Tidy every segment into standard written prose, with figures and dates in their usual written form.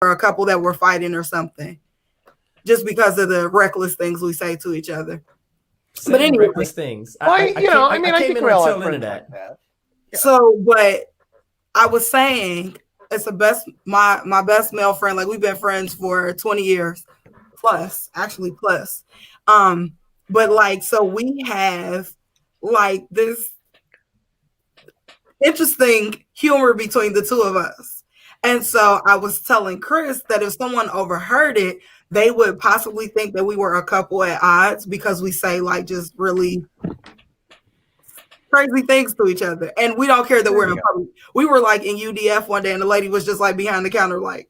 were a couple that were fighting or something, just because of the reckless things we say to each other. But anyway, reckless things. I think we all have friends like that. Yeah. So, but I was saying it's the best, my best male friend. Like we've been friends for 20 years plus, actually plus. But like, so we have like this interesting humor between the two of us. And so I was telling Chris that if someone overheard it, they would possibly think that we were a couple at odds because we say like just really crazy things to each other. And we don't care that we're in public. We were like in UDF one day and the lady was just like behind the counter like,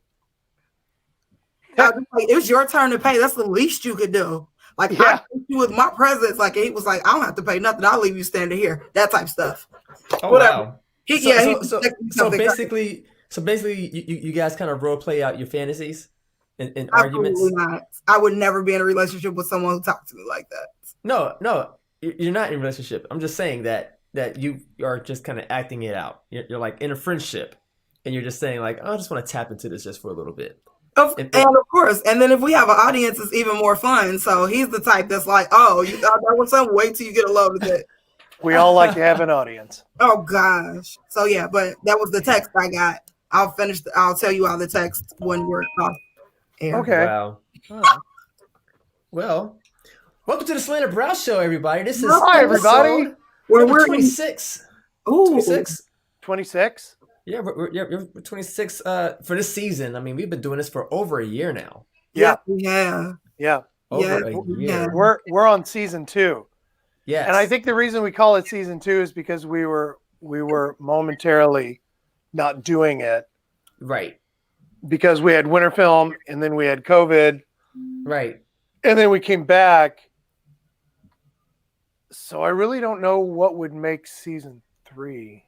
it's your turn to pay. That's the least you could do. Like I you with my presence, like he was like, I don't have to pay nothing. I'll leave you standing here. That type of stuff. Oh wow. So basically you guys kind of role play out your fantasies in arguments. Not. I would never be in a relationship with someone who talks to me like that. No, you're not in a relationship. I'm just saying that you are just kind of acting it out. You're like in a friendship, and you're just saying like, oh, I just want to tap into this just for a little bit. And of course, and then if we have an audience, it's even more fun. So he's the type that's like, oh, you thought that was something? Wait till you get a load of it. We all like to have an audience. Oh gosh. So yeah, but that was the text I got. I'll tell you all the text when we're off air. Okay. Wow. Oh. Well, welcome to the Slanted Brow Show, everybody. This is hi, everybody. We're 26. Ooh. 26. 26. Yeah, we're 26 for this season. I mean, we've been doing this for over a year now. Yeah. Over a year. We're on season 2. Yes. And I think the reason we call it season 2 is because we were momentarily not doing it. Right. Because we had winter film and then we had COVID. Right. And then we came back. So I really don't know what would make season 3.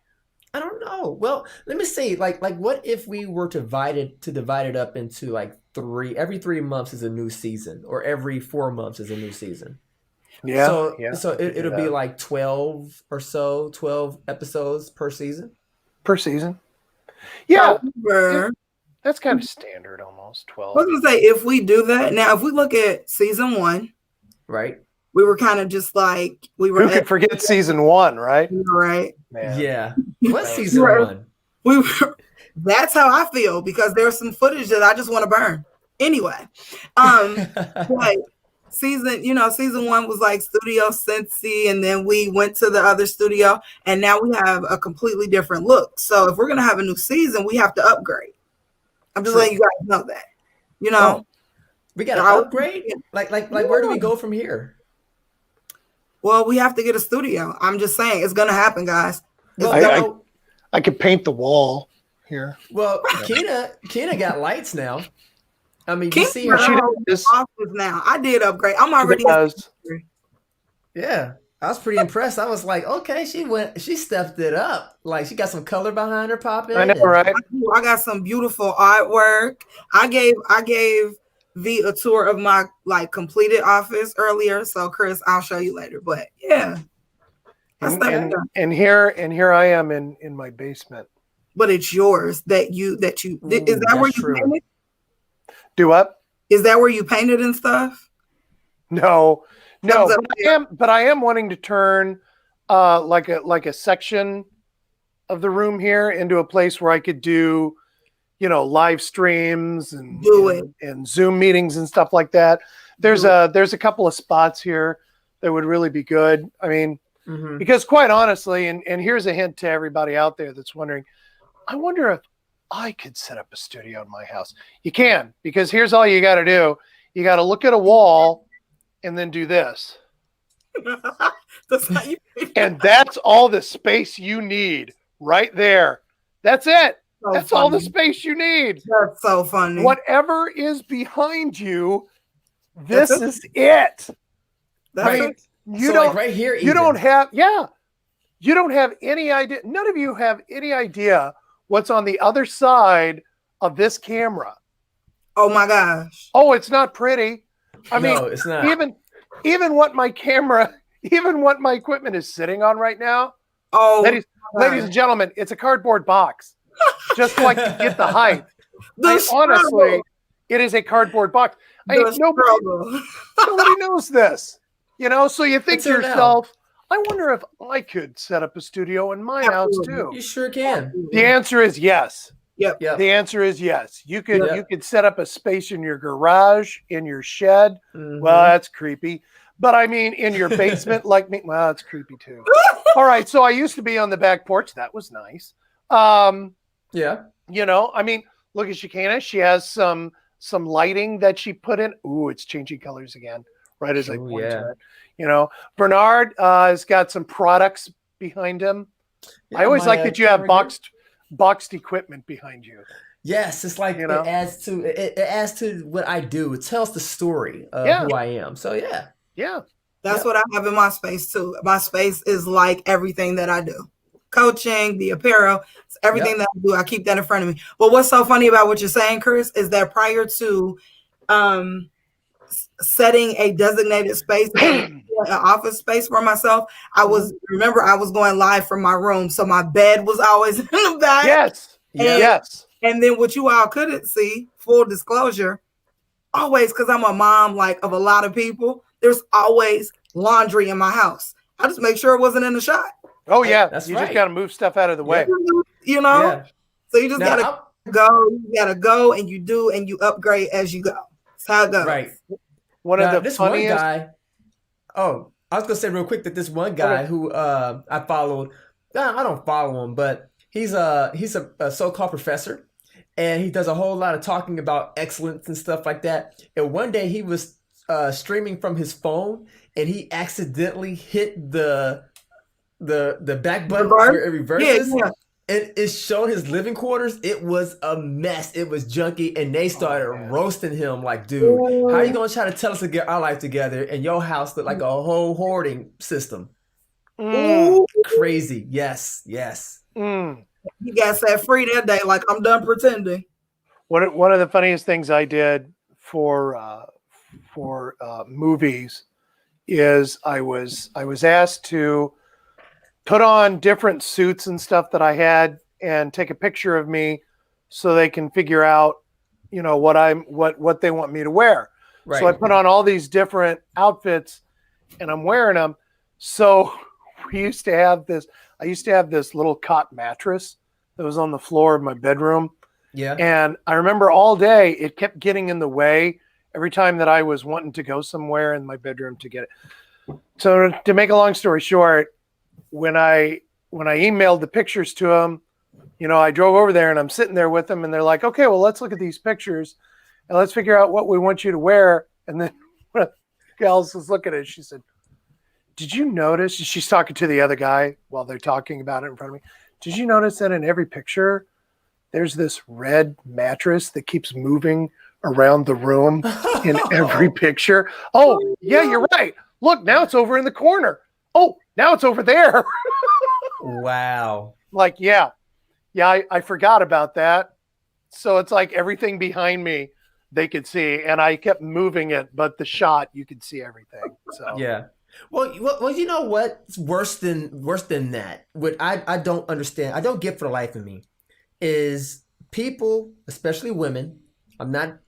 I don't know. Well, let me see. Like what if we were to divide it up into like every 3 months is a new season, or every 4 months is a new season. Yeah. So it'll be like 12 or so, 12 episodes per season. Yeah. That's kind of standard almost, 12. I was going to say, if we do that, now if we look at season 1. Right. We were kind of just like, we were. Who could forget season 1, right? Right. Man. Yeah. What's season 1? That's how I feel, because there's some footage that I just want to burn. Anyway. Like season 1 was like Studio Cincy, and then we went to the other studio, and now we have a completely different look. So if we're going to have a new season, we have to upgrade. I'm just letting you guys know that. We got to upgrade? Like where do we go from here? Well, we have to get a studio. I'm just saying, it's going to happen, guys. I could paint the wall here. Well, Kina got lights now. I mean, you see her office now. I did upgrade. I'm already. Yeah, I was pretty impressed. I was like, okay, she stepped it up. Like she got some color behind her popping. I know, right? I got some beautiful artwork. I gave V a tour of my like completed office earlier. So Chris, I'll show you later. But yeah. And here I am in my basement. But it's yours is that where you painted? Do what? Is that where you painted and stuff? No. But I am wanting to turn like a section of the room here into a place where I could do, live streams and Zoom meetings and stuff like that. There's a couple of spots here that would really be good. I mean, because quite honestly, and here's a hint to everybody out there that's wondering, I wonder if I could set up a studio in my house. You can, because here's all you got to do. You got to look at a wall and then do this. And that's all the space you need right there. That's it. That's all the space you need. That's so funny. Whatever is behind you, this is it. Right. You don't, like right here. You don't have any idea. None of you have any idea what's on the other side of this camera. Oh my gosh. Oh, it's not pretty. I mean, it's not. Even what my equipment is sitting on right now. Oh, ladies and gentlemen, it's a cardboard box. Just like to get the height. Honestly, it is a cardboard box. Nobody knows this, so you think to yourself, I wonder if I could set up a studio in my house too. You sure can. The answer is yes. Yep. The answer is yes. You could set up a space in your garage, in your shed. Mm-hmm. Well, that's creepy. But I mean, in your basement, like me, well, that's creepy too. All right. So I used to be on the back porch. That was nice. Yeah. I mean, look at Shekinah. She has some lighting that she put in. Ooh, it's changing colors again. Right as I point to it. Bernard has got some products behind him. I always like that you have boxed equipment behind you. Yes, it's like it adds to what I do. It tells the story of who I am. So yeah. That's what I have in my space too. My space is like everything that I do. Coaching, the apparel, everything that I do, I keep that in front of me. But what's so funny about what you're saying, Chris, is that prior to setting a designated space, an office space for myself, I was going live from my room. So my bed was always in the back. Yes. And then what you all couldn't see, full disclosure, always, because I'm a mom of a lot of people, there's always laundry in my house. I just make sure it wasn't in the shot. Oh yeah, just got to move stuff out of the way. So you just gotta go. You gotta go, and you do, and you upgrade as you go. That's how it goes. Right. One of the funniest. One guy. Oh, I was gonna say real quick that this one guy who I followed. I don't follow him, but he's a so-called professor, and he does a whole lot of talking about excellence and stuff like that. And one day he was streaming from his phone, and he accidentally hit the back button where it reverses. And it showed his living quarters. It was a mess. It was junky, and they started roasting him like, dude, how are you gonna try to tell us to get our life together and your house look like a whole hoarding system? Crazy. Yes. You got set free that day. Like, I'm done pretending. One of the funniest things I did for movies is I was asked to put on different suits and stuff that I had and take a picture of me so they can figure out, what they want me to wear. Right. So I put on all these different outfits and I'm wearing them. So I used to have this little cot mattress that was on the floor of my bedroom. Yeah. And I remember all day it kept getting in the way every time that I was wanting to go somewhere in my bedroom to get it. So to make a long story short, when I emailed the pictures to them, I drove over there and I'm sitting there with them and they're like, okay, well, let's look at these pictures and let's figure out what we want you to wear. And then one of the gals was looking at it. She said, did you notice? She's talking to the other guy while they're talking about it in front of me. Did you notice that in every picture, there's this red mattress that keeps moving around the room in every picture? Oh, yeah, you're right. Look, now it's over in the corner. Oh, now it's over there. Wow. I forgot about that. So it's like everything behind me they could see, and I kept moving it, but the shot you could see everything. So yeah. Well, you know what's worse than that? What I don't understand, I don't get for the life of me, is people, especially women. I'm not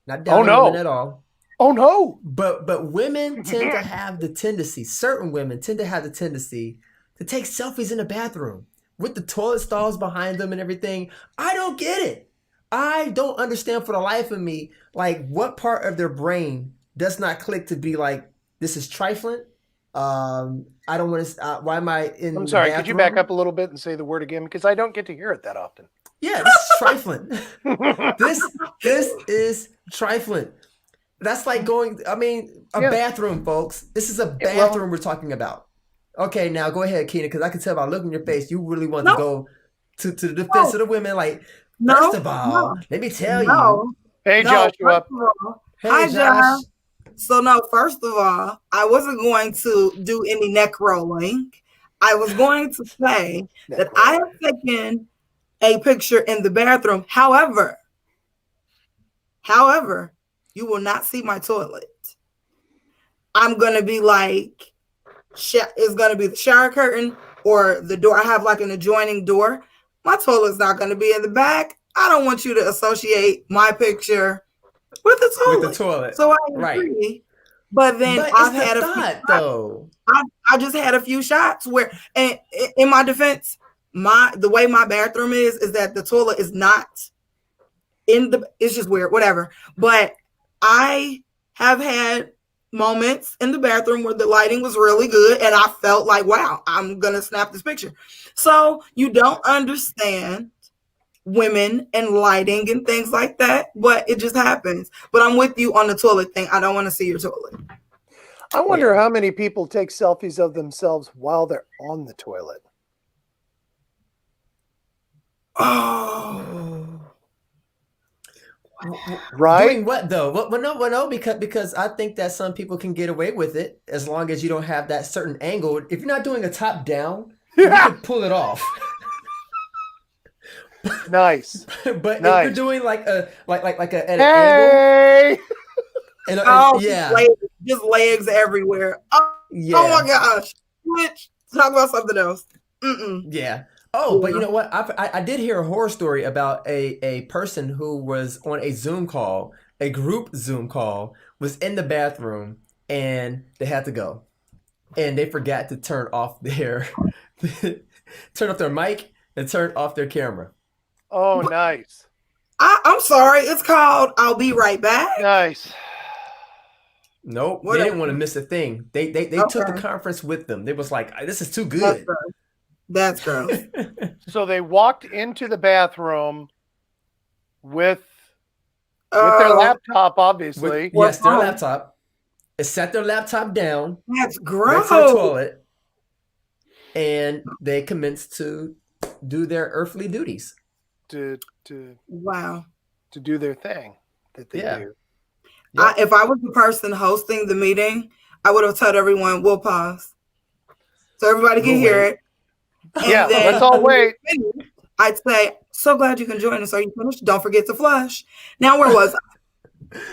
down on women at all. Oh no! But women tend to have the tendency. Certain women tend to have the tendency to take selfies in the bathroom with the toilet stalls behind them and everything. I don't get it. I don't understand for the life of me, what part of their brain does not click to be like, this is trifling. I don't want to. Why am I in? I'm sorry. Could you back up a little bit and say the word again, because I don't get to hear it that often. Yeah, this is trifling. This is trifling. That's like going, bathroom, folks. This is a bathroom we're talking about. Okay, now go ahead, Keena, because I can tell by looking in your face, you really want to go to the defense of the women. First of all, let me tell you. Hey, Joshua. Hey, Josh. So, first of all, I wasn't going to do any neck rolling. I was going to say that I have taken a picture in the bathroom. However, you will not see my toilet. I'm going to be it's going to be the shower curtain or the door. I have an adjoining door. My toilet's not going to be in the back. I don't want you to associate my picture with the toilet. With the toilet. So I Right. agree. But then But I've it's had the a few thought, shots. though. I just had a few shots where, and in my defense, the way my bathroom is that the toilet is not it's just weird, whatever. But I have had moments in the bathroom where the lighting was really good and I felt like, wow, I'm gonna snap this picture. So you don't understand women and lighting and things like that, but it just happens. But I'm with you on the toilet thing. I don't want to see your toilet. I wonder how many people take selfies of themselves while they're on the toilet. Oh, right. Doing what though? Well, no, because I think that some people can get away with it as long as you don't have that certain angle. If you're not doing a top down, you can pull it off. Nice. But nice. if you're doing like an hey! angle, yeah, just legs everywhere. Oh my gosh! Which talk about something else. Yeah. Oh, but you know what? I did hear a horror story about a person who was on a Zoom call, a group Zoom call, was in the bathroom and they had to go, and they forgot to turn off their mic and turn off their camera. Oh, nice. I'm sorry. It's called "I'll be right back." Nice. Nope, they didn't want to miss a thing. They took the conference with them. They was like, "This is too good." That's gross. So they walked into the bathroom with their laptop, obviously. Yes, their laptop. They set their laptop down. That's gross. Right to the toilet, and they commenced to do their earthly duties. To wow. To do their thing that they do. Yep. If I was the person hosting the meeting, I would have told everyone, we'll pause. So everybody can hear it. And then, let's all wait. I'd say, so glad you can join us. Are you finished? Don't forget to flush. Now, where was I?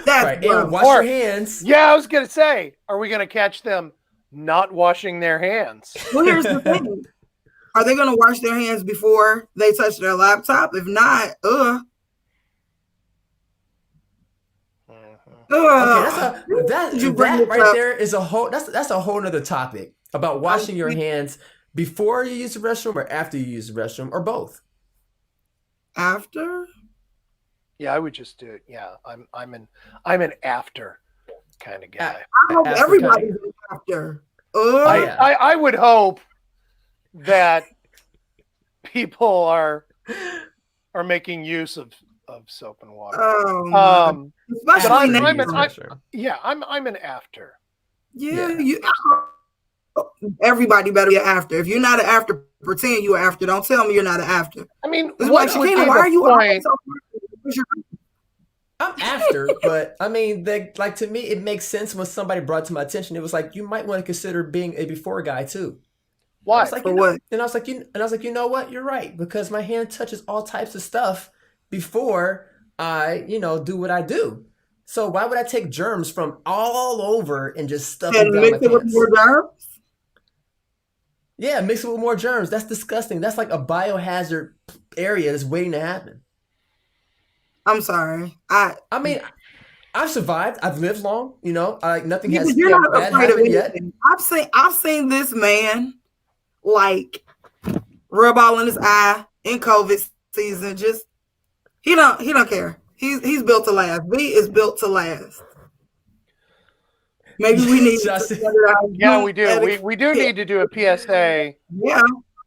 That's right. And wash your hands. Yeah, I was going to say, are we going to catch them not washing their hands? Well, here's the thing. Are they going to wash their hands before they touch their laptop? If not, Okay, that right there is a whole. That's a whole nother topic about washing your hands before you use the restroom or after you use the restroom or both. After? Yeah, I would just do it. Yeah, I'm an after kind of guy. I hope everybody's after. I would hope that people are making use of soap and water. Especially I'm an after. Yeah. Everybody better be an after. If you're not an after, pretend you're after. Don't tell me you're not an after. I mean, why are you point? I'm after, but I mean, to me, it makes sense when somebody brought to my attention. It was like, you might want to consider being a before guy too. Why? For what? And I was like, you know what? You're right, because my hand touches all types of stuff before I, do what I do. So why would I take germs from all over and just stuff them down my pants? With more germs? Yeah, mix it with more germs. That's disgusting. That's like a biohazard area that's waiting to happen. I'm sorry. I mean, I've survived. I've lived long. Nothing has you're not bad afraid of happened yet. I've seen this man like rub all in his eye in COVID season. Just he don't care. He's built to last. V is built to last. Maybe we need yeah, we do. We do need to do a PSA. Yeah.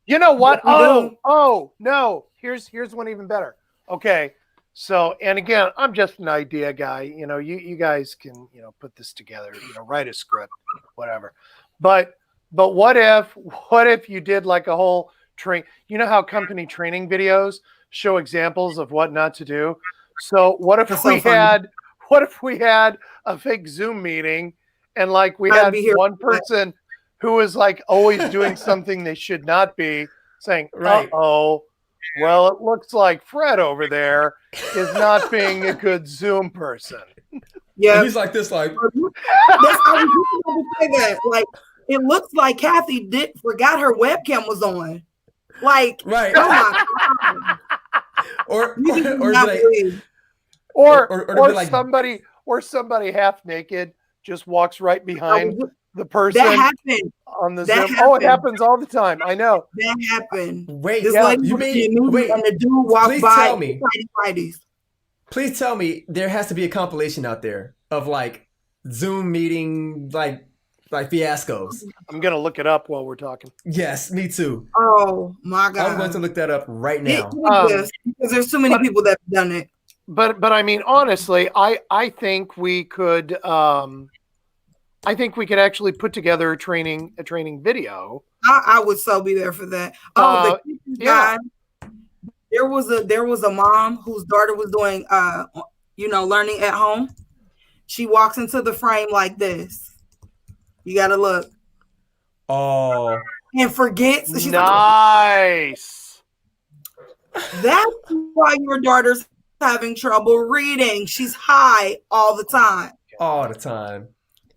You know what? Oh no. Here's one even better. Okay. So, and again, I'm just an idea guy. You guys can, put this together, write a script, whatever. But what if you did like a whole train, how company training videos show examples of what not to do? So what if we had a fake Zoom meeting and like we had one person who was like always doing something they should not be, saying, right. Uh-oh, well, it looks like Fred over there is not being a good Zoom person. Yeah. And he's like this, like. I was going to say that. Like, it looks like Kathy forgot her webcam was on. Like, right. Oh my God. or You do or not be like, believe. or be like, somebody half naked just walks right behind the That person happened. on the That Zoom. Oh, it happened. happens all the time. I know. That happened. wait, This Yeah. lady you was in mean a movie and wait? the dude walked Please by tell me. Fridays. Please tell me there has to be a compilation out there of like Zoom meeting like fiascos. I'm gonna look it up while we're talking. Yes, me too. Oh my I'm going to God. look that up right It now. exists because there's too many people that have done it. But I mean, honestly, I think we could actually put together a training video. I would so be there for that. Oh, the kitchen guy. There was a mom whose daughter was doing learning at home. She walks into the frame like this. You gotta look. Oh, And forgets. She's nice. Like, that's why your daughter's having trouble reading. She's high all the time. all the time.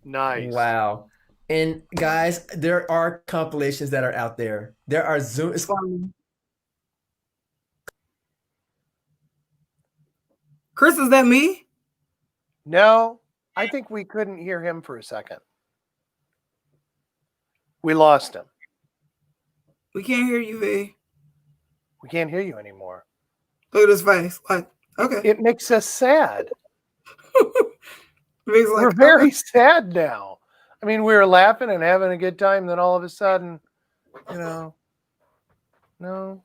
Nice. Wow. And guys, there are compilations that are out there. There are Zoom. Chris, is that me? No, I think we couldn't hear him for a second. We lost him. We can't hear you, V. We can't hear you anymore. Look at his face. Like, okay. It makes us sad. We're very sad now. I mean, we were laughing and having a good time. Then all of a sudden, no,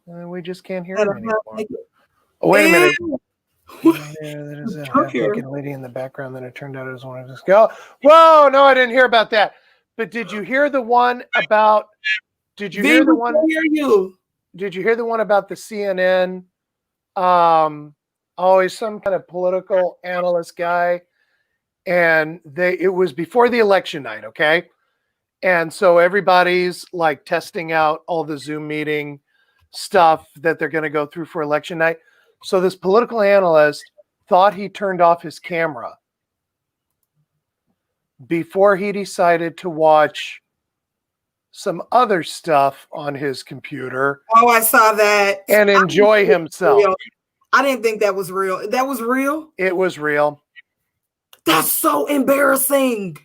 we just can't hear him anymore. Oh, wait a minute. There's a half-naked lady in the background that it turned out it was one of his. Whoa, no, I didn't hear about that. But did you hear the one about? Did you hear the one? Did you hear the one about the CNN? Always some kind of political analyst guy, and it was before the election night, okay? And so everybody's like testing out all the Zoom meeting stuff that they're going to go through for election night. So this political analyst thought he turned off his camera before he decided to watch some other stuff on his computer. Oh, I saw that. And enjoy himself. I didn't think that was real. That was real? It was real. That's so embarrassing.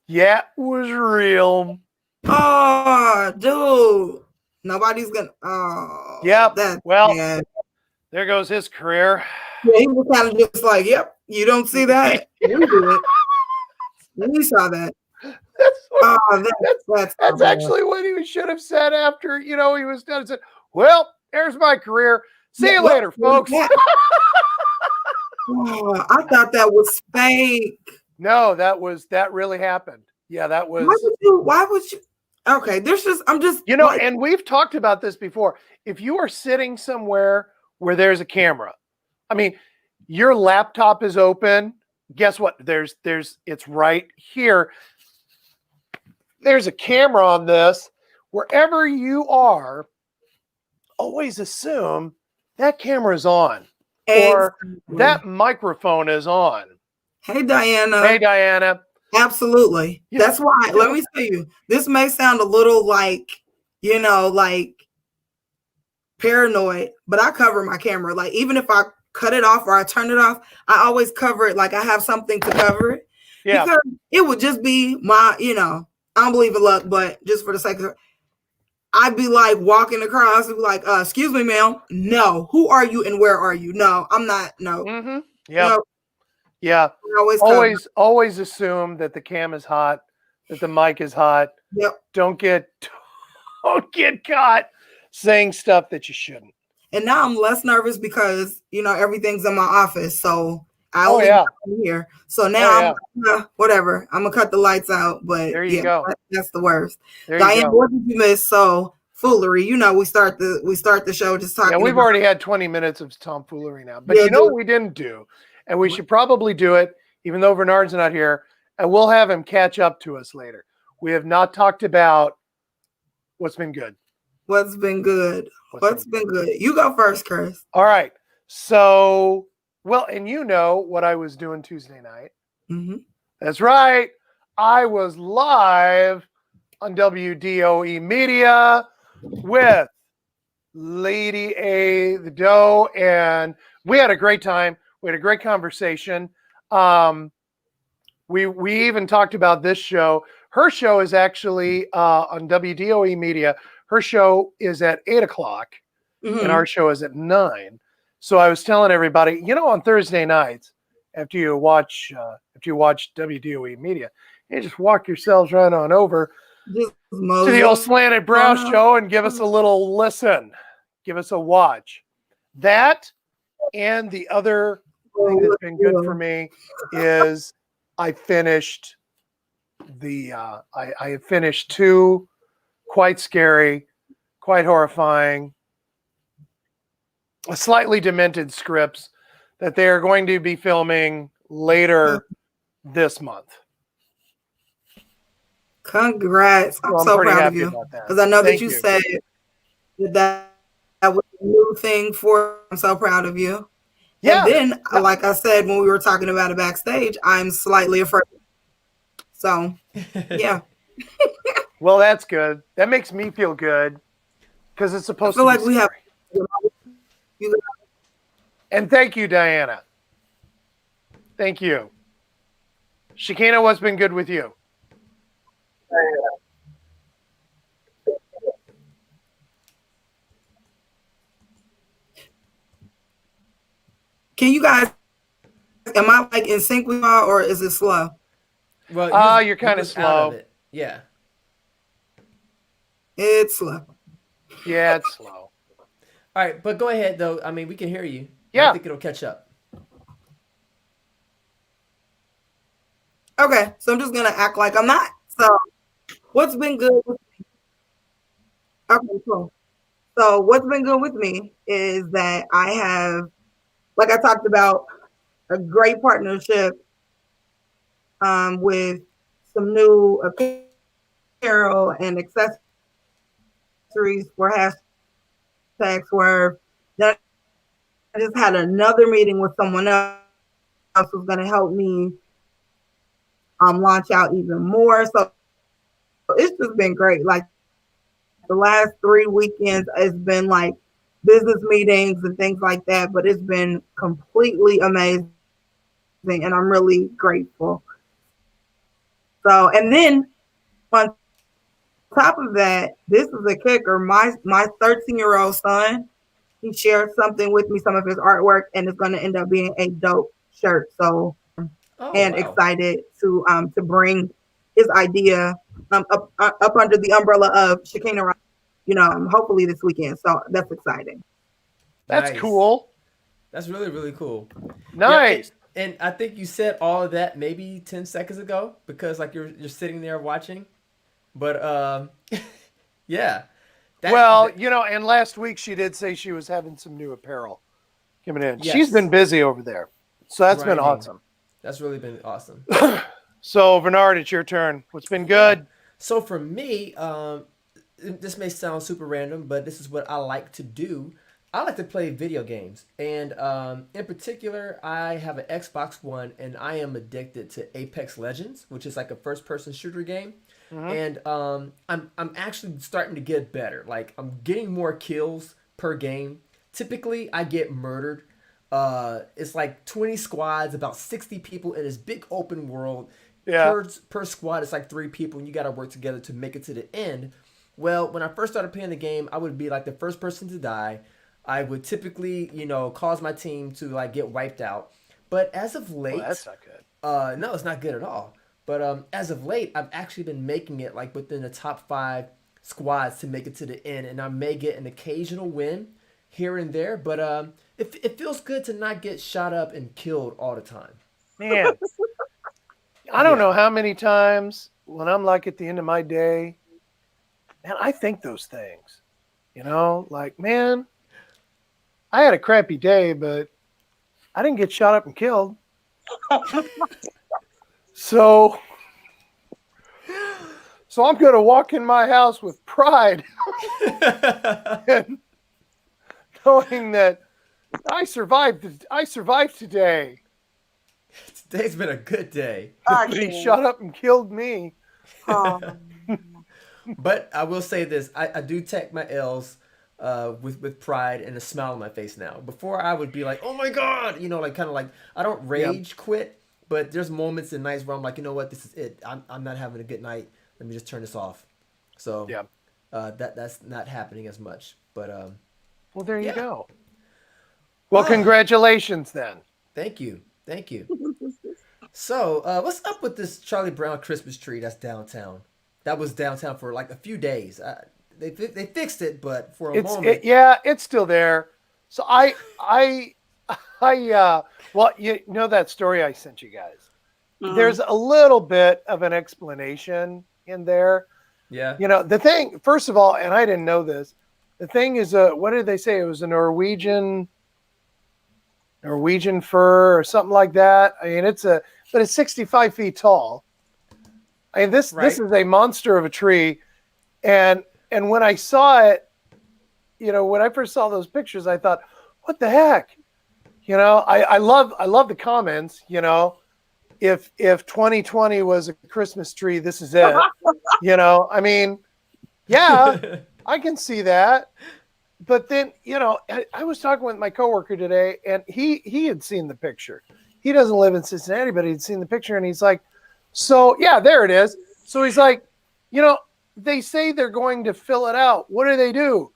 Yeah, it was real. Oh, dude. Nobody's gonna. Oh. Yep. Well, bad. There goes his career. Yeah, he was kind of just like, yep, you don't see that. We did it. We saw that. That's actually what he should have said after, he was done. He said, well, there's my career. See you later, folks. I thought that was fake. No, that really happened. Yeah, that was. Why would you? Okay, I'm just. And we've talked about this before. If you are sitting somewhere where there's a camera, I mean, your laptop is open. Guess what? It's right here. There's a camera on this. Wherever you are, always assume that camera's on. Or that microphone is on. Hey, Diana. Hey, Diana. Absolutely. Yeah. That's why, let me tell you, this may sound a little like paranoid, but I cover my camera. Like, even if I cut it off or I turn it off, I always cover it. Like, I have something to cover it. Yeah. Because it would just be my, I don't believe in luck, but just for the sake of it, I'd be like walking across and be like, excuse me, ma'am. No. Who are you and where are you? No, I'm not. No. Mm-hmm. Yeah. No. Yeah. Always assume that the cam is hot, that the mic is hot. Yep. Don't get caught saying stuff that you shouldn't. And now I'm less nervous because, everything's in my office. So I only come here. So now whatever. I'm gonna cut the lights out. But there you go. That's the worst. Diane, what did you miss? So foolery. We start the show just talking. Yeah, we've already had 20 minutes of tomfoolery now. But what we didn't do, and we should probably do it, even though Bernard's not here, and we'll have him catch up to us later. We have not talked about what's been good. What's been good? What's been good? You go first, Chris. All right. So, and what I was doing Tuesday night. Mm-hmm. That's right. I was live on WDOE Media with Lady A, the doe, and we had a great time. We had a great conversation. We even talked about this show. Her show is actually on WDOE Media. Her show is at 8:00, and our show is at 9. So I was telling everybody, on Thursday nights, after you watch WDOE Media, you just walk yourselves right on over Just to the old Slanted Brow Show and give us a little listen. Give us a watch. That and the other thing that's been good for me is I finished I finished 2 quite scary, quite horrifying, slightly demented scripts that they are going to be filming later this month. Congrats. I'm so proud of you. Because I know that you said that was a new thing for. I'm so proud of you. Yeah. And then, like I said, when we were talking about it backstage, I'm slightly afraid. So, yeah. Well, that's good. That makes me feel good because it's supposed to be like we have. And thank you, Diana. Thank you. Shekinah, what's been good with you? Can you guys, am I like in sync with y'all or is it slow? Well, you're kind of slow. Yeah. It's slow. Yeah, it's slow. All right, but go ahead though. I mean, we can hear you. Yeah. I think it'll catch up. Okay, so I'm just gonna act like I'm not. So, what's been good with me? Okay, cool. So, what's been good with me is that I have, like I talked about, a great partnership with some new apparel and accessories for hashtag Swerve. Then I just had another meeting with someone else who's going to help me launch out even more. So it's just been great. Like the last 3 weekends, it's been like business meetings and things like that, but it's been completely amazing, and I'm really grateful. So, and then on top of that, this is a kicker. My 13-year-old son, he shared something with me, some of his artwork, and it's going to end up being a dope shirt. So, excited to bring his idea up under the umbrella of Shekinah, hopefully this weekend. So that's exciting. That's cool. That's really, really cool. Nice. Yeah, and I think you said all of that maybe 10 seconds ago because like you're sitting there watching. But yeah. And last week she did say she was having some new apparel coming in. Yes. She's been busy over there. So that's been awesome. That's really been awesome. So Bernard, it's your turn. What's been good? So for me, this may sound super random, but this is what I like to do. I like to play video games, and in particular, I have an Xbox One, and I am addicted to Apex Legends, which is like a first-person shooter game. Mm-hmm. And I'm actually starting to get better. Like I'm getting more kills per game. Typically, I get murdered. It's like 20 squads, about 60 people in this big open world. Yeah. Per squad, it's like 3 people, and you got to work together to make it to the end. Well, when I first started playing the game, I would be like the first person to die. I would typically, cause my team to like get wiped out. But as of late, that's not good. No, it's not good at all. But as of late, I've actually been making it like within the top 5 squads to make it to the end, and I may get an occasional win here and there. But it feels good to not get shot up and killed all the time. Man, I don't know how many times when I'm like at the end of my day, man, I think those things. Like, man, I had a crappy day, but I didn't get shot up and killed. So I'm going to walk in my house with pride and knowing that I survived today. Today's been a good day. But he shot up and killed me. But I will say this. I do take my L's. with pride and a smile on my face now. Before I would be like, oh my god, like kind of like I don't rage quit, but there's moments and nights where I'm like, you know what, this is it. I'm not having a good night. Let me just turn this off. So that's not happening as much. But well, there you go. Well, congratulations then. Thank you. So, what's up with this Charlie Brown Christmas tree that's downtown? That was downtown for like a few days. They fixed it, but for a moment, it's still there. So well, you know that story I sent you guys. There's a little bit of an explanation in there. Yeah. The thing, first of all, and I didn't know this. The thing is, what did they say? It was a Norwegian fir or something like that. I mean, but it's 65 feet tall. I mean, this is a monster of a tree, and when I saw it, when I first saw those pictures, I thought, what the heck? I love the comments. If 2020 was a Christmas tree, this is it. I mean, yeah, I can see that. But then, I was talking with my coworker today, and he had seen the picture. He doesn't live in Cincinnati, but he'd seen the picture, and he's like, so, yeah, there it is. So he's like, they say they're going to fill it out. What do?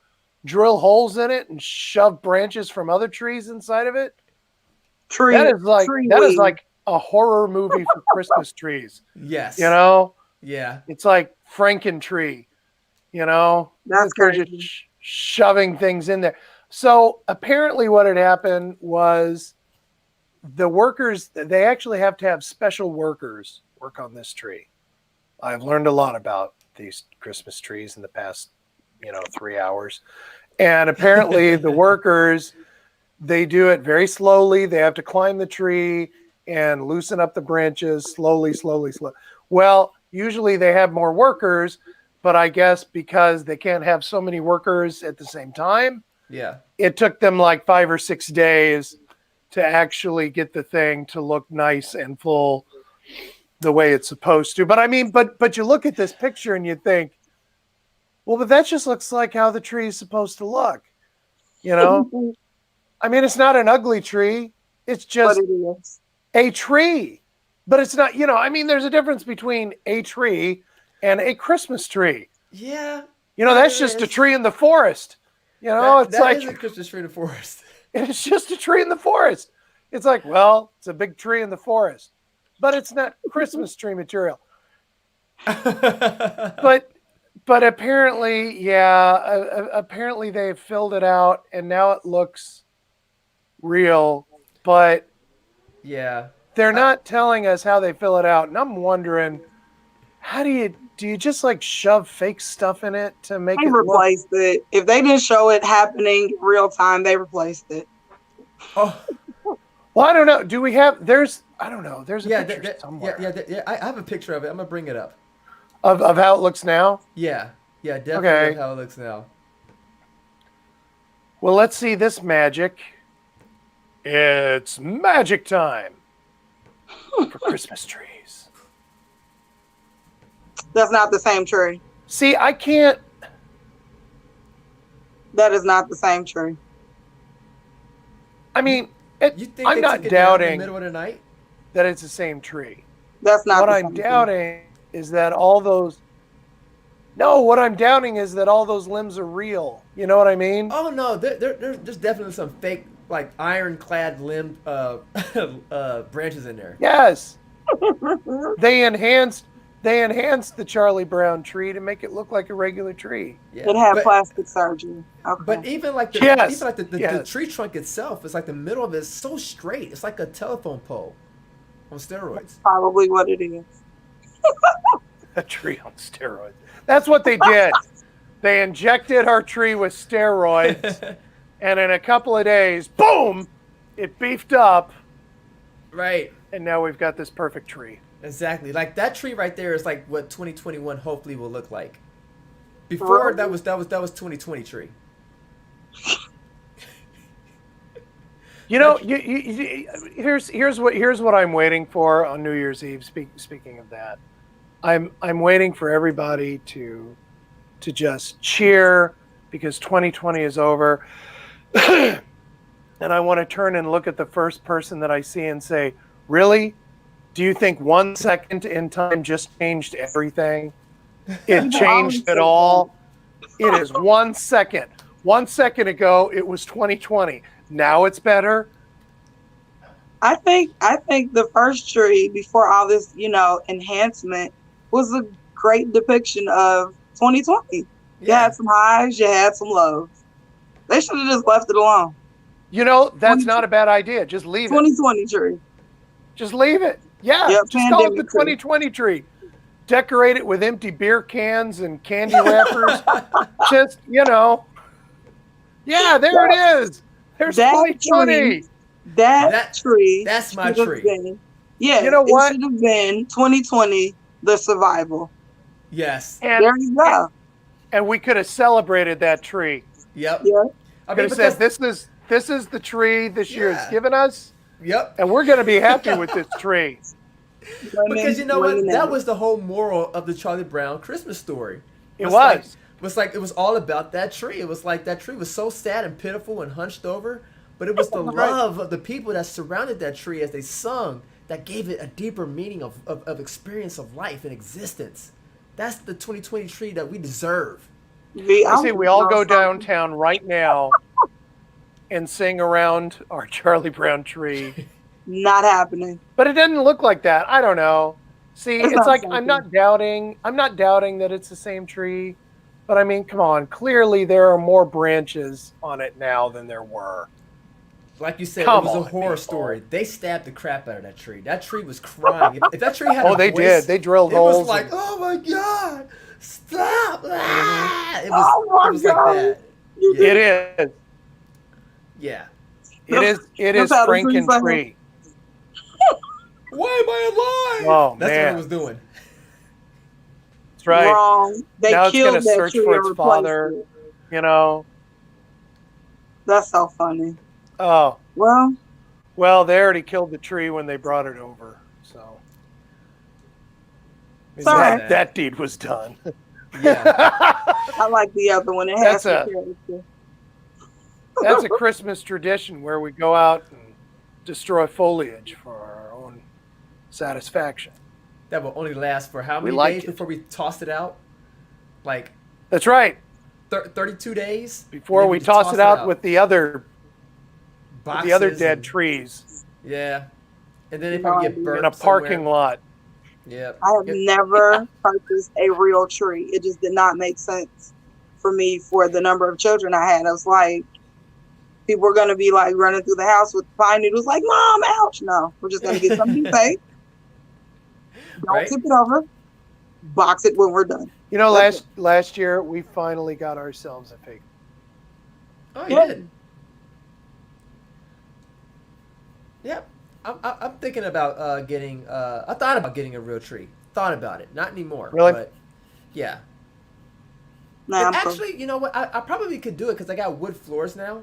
Drill holes in it and shove branches from other trees inside of it? That is like a horror movie for Christmas trees. Yes. Yeah. It's like Frankentree, That's crazy. Just shoving things in there. So apparently what had happened was the workers, they actually have to have special workers work on this tree. I've learned a lot about these Christmas trees in the past, 3 hours. And apparently the workers, they do it very slowly. They have to climb the tree and loosen up the branches slowly. Well, usually they have more workers, but I guess because they can't have so many workers at the same time, it took them like 5 or 6 days to actually get the thing to look nice and full the way it's supposed to. But I mean, but you look at this picture and you think, well, but that just looks like how the tree is supposed to look. I mean, it's not an ugly tree. It's just a tree. But it's not, I mean, there's a difference between a tree and a Christmas tree. Yeah. That's just a tree in the forest. It's like is a Christmas tree in the forest. It's just a tree in the forest. It's like, well, it's a big tree in the forest, but it's not Christmas tree material. But apparently, apparently they've filled it out and now it looks real, but they're not telling us how they fill it out. And I'm wondering, how do you just like shove fake stuff in it to make it replaced it? If they didn't show it happening real time, they replaced it. Oh, well, I don't know. Do we have? There's a picture somewhere. Yeah. I have a picture of it. I'm gonna bring it up. Of how it looks now? Yeah, definitely how it looks now. Well, let's see this magic. It's magic time for Christmas trees. That's not the same tree. See, I can't. That is not the same tree. I mean, you think I'm not doubting in the middle of the night that it's the same tree. That's not what the I'm same doubting tree. Is that all those. No, what I'm doubting is that all those limbs are real. You know what I mean? Oh no, there's definitely some fake like ironclad limb branches in there. Yes. They enhanced the Charlie Brown tree to make it look like a regular tree. Yeah. It had plastic surgery. Okay. But even like the tree trunk itself is like the middle of it is so straight. It's like a telephone pole on steroids. That's probably what it is. A tree on steroids. That's what they did. They injected our tree with steroids, and in a couple of days, boom, it beefed up. Right. And now we've got this perfect tree. Exactly. Like that tree right there is like what 2021 hopefully will look like. Before that was 2020 tree. Here's what I'm waiting for on New Year's Eve. Speaking of that, I'm waiting for everybody to just cheer because 2020 is over. And I want to turn and look at the first person that I see and say, really? Do you think 1 second in time just changed everything? It changed it all. It is 1 second. 1 second ago, it was 2020. Now it's better. I think the first tree before all this, enhancement was a great depiction of 2020. You had some highs, you had some lows. They should have just left it alone. That's not a bad idea. Just leave 2020 tree. Just leave it. Yeah, Yep, just call it the 2020 tree. Decorate it with empty beer cans and candy wrappers. Just, yeah, there it is. There's 2020. That tree. That's my tree. You know what? It should have been 2020, the survival. Yes. And there you go. And we could have celebrated that tree. Yep. Yeah. I could have said, this is the tree this year has given us. Yep. And we're going to be happy with this tree. Because you know what? That was the whole moral of the Charlie Brown Christmas story. It was. It was all about that tree. It was like that tree was so sad and pitiful and hunched over, but it was the love of the people that surrounded that tree as they sung that gave it a deeper meaning of experience of life and existence. That's the 2020 tree that we deserve. We all go downtown right now and sing around our Charlie Brown tree. Not happening. But it doesn't look like that. I don't know. See, it's like I'm not doubting that it's the same tree. But I mean, come on. Clearly there are more branches on it now than there were. Like you said, it was a horror story. They stabbed the crap out of that tree. That tree was crying. If that tree had they did. They drilled holes. It was like, oh my God, stop. It was like that. Yeah. It is. Yeah. It is Franken tree. Why am I alive? Oh, That's man. what it was doing. That's right. Wrong. They now killed it's going to search for its father. That's so funny. Oh. Well, they already killed the tree when they brought it over. So. Sorry. That deed was done. Yeah. I like the other one. It has That's a Christmas tradition where we go out and destroy foliage for our own satisfaction. That will only last for how many days before we toss it out? That's right. 32 days before we toss it out with the other boxes, the other dead trees. Yeah, and then if we get burnt in a parking lot. Yeah, I have never purchased a real tree. It just did not make sense for me for the number of children I had. I was like, people were going to be like running through the house with pine needles, like, Mom, ouch. No, we're just going to get something fake. Don't tip it over. Box it when we're done. Last year we finally got ourselves a fake. Oh, you did? Yep. I'm thinking about getting. I thought about getting a real tree. Thought about it. Not anymore. Really? But yeah. Nah, actually, you know what? I probably could do it because I got wood floors now.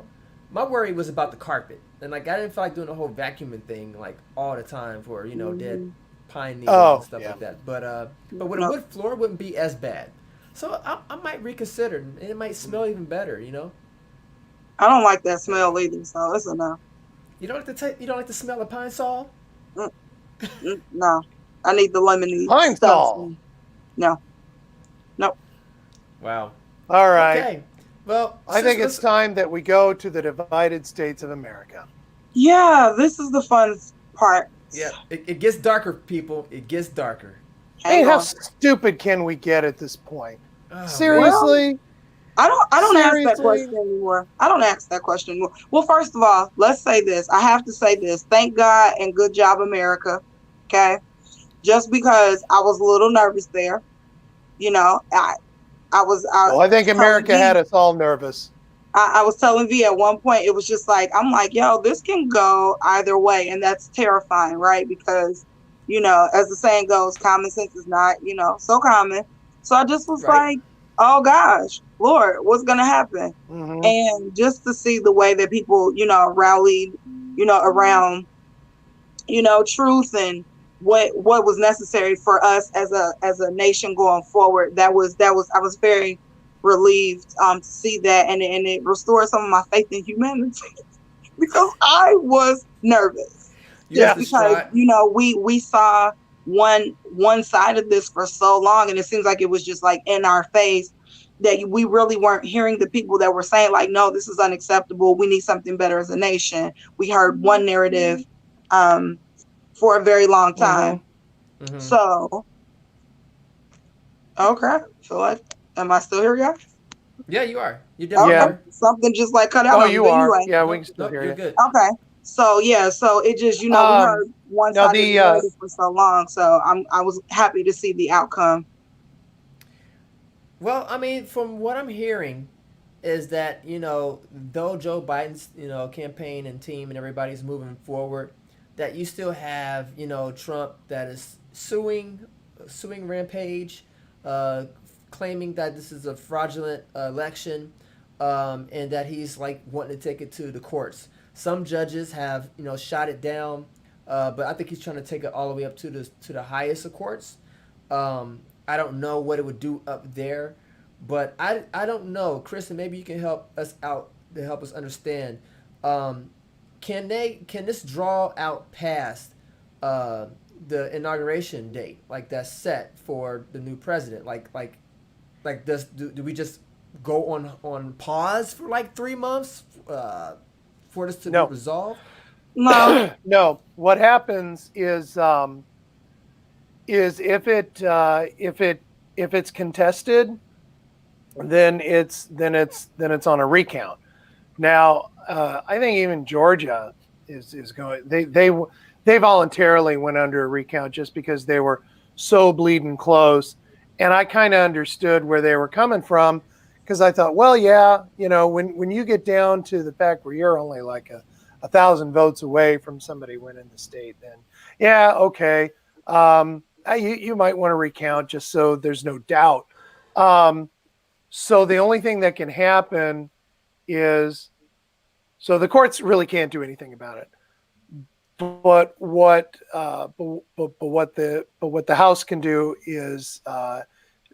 My worry was about the carpet, and I didn't feel like doing the whole vacuuming thing all the time for dead pine needles and stuff like that. But with a wood floor, it wouldn't be as bad. So I might reconsider, and it might smell even better. I don't like that smell either, so it's a no. You don't like the smell of pine sol? No, I need the lemony pine sol. No. Wow. All right. Okay. Well, I think it's time that we go to the divided states of America. Yeah, this is the fun part. Yeah, it gets darker, people. It gets darker. Hey, how stupid can we get at this point? Seriously? Well, I don't ask that question anymore. I don't ask that question anymore. Well, first of all, let's say this. I have to say this. Thank God and good job, America. Okay? Just because I was a little nervous there. I think America had us all nervous. I was telling V at one point, it was just like, I'm like, yo, this can go either way. And that's terrifying, right? Because, as the saying goes, common sense is not, so common. So I just was like, oh gosh, Lord, what's going to happen? Mm-hmm. And just to see the way that people, rallied, around, truth and what was necessary for us as a nation going forward. I was very relieved to see that, and it restored some of my faith in humanity because I was nervous You was just Yeah. because distraught. we saw one side of this for so long, and it seems like it was just like in our face that we really weren't hearing the people that were saying like, no, this is unacceptable, we need something better as a nation. We heard one narrative um for a very long Mm-hmm. time. Hmm. So okay, so like, am I still here, guys? Yeah, you are. You definitely Okay, Yeah. are. something just like cut out Oh, on me, you but are. anyway. Yeah, we can Nope, still nope, hear you're you. good. Okay. So yeah, so it just, we Um, heard one now side of the the narrative for so long. So I was happy to see the outcome. Well, I mean, from what I'm hearing, is that though Joe Biden's campaign and team and everybody's moving forward, that you still have Trump that is suing Rampage, uh, claiming that this is a fraudulent election, and that he's like wanting to take it to the courts. Some judges have shot it down, but I think he's trying to take it all the way up to the highest of courts. I don't know what it would do up there, but I don't know, Chris, and maybe you can help us out to help us understand. Um, can this draw out past uh, the inauguration date, like that's set for the new president? Like do we just go on pause for like 3 months for this to be no, resolved? No, no. What happens is if it's contested, then it's on a recount. Now, I think even Georgia is going. They voluntarily went under a recount just because they were so bleeding close, and I kind of understood where they were coming from because I thought, well, yeah, when you get down to the fact where you're only like a thousand votes away from somebody winning the state, then yeah, okay, you might want to recount just so there's no doubt. Um, so the only thing that can happen is so the courts really can't do anything about it. But what the House can do is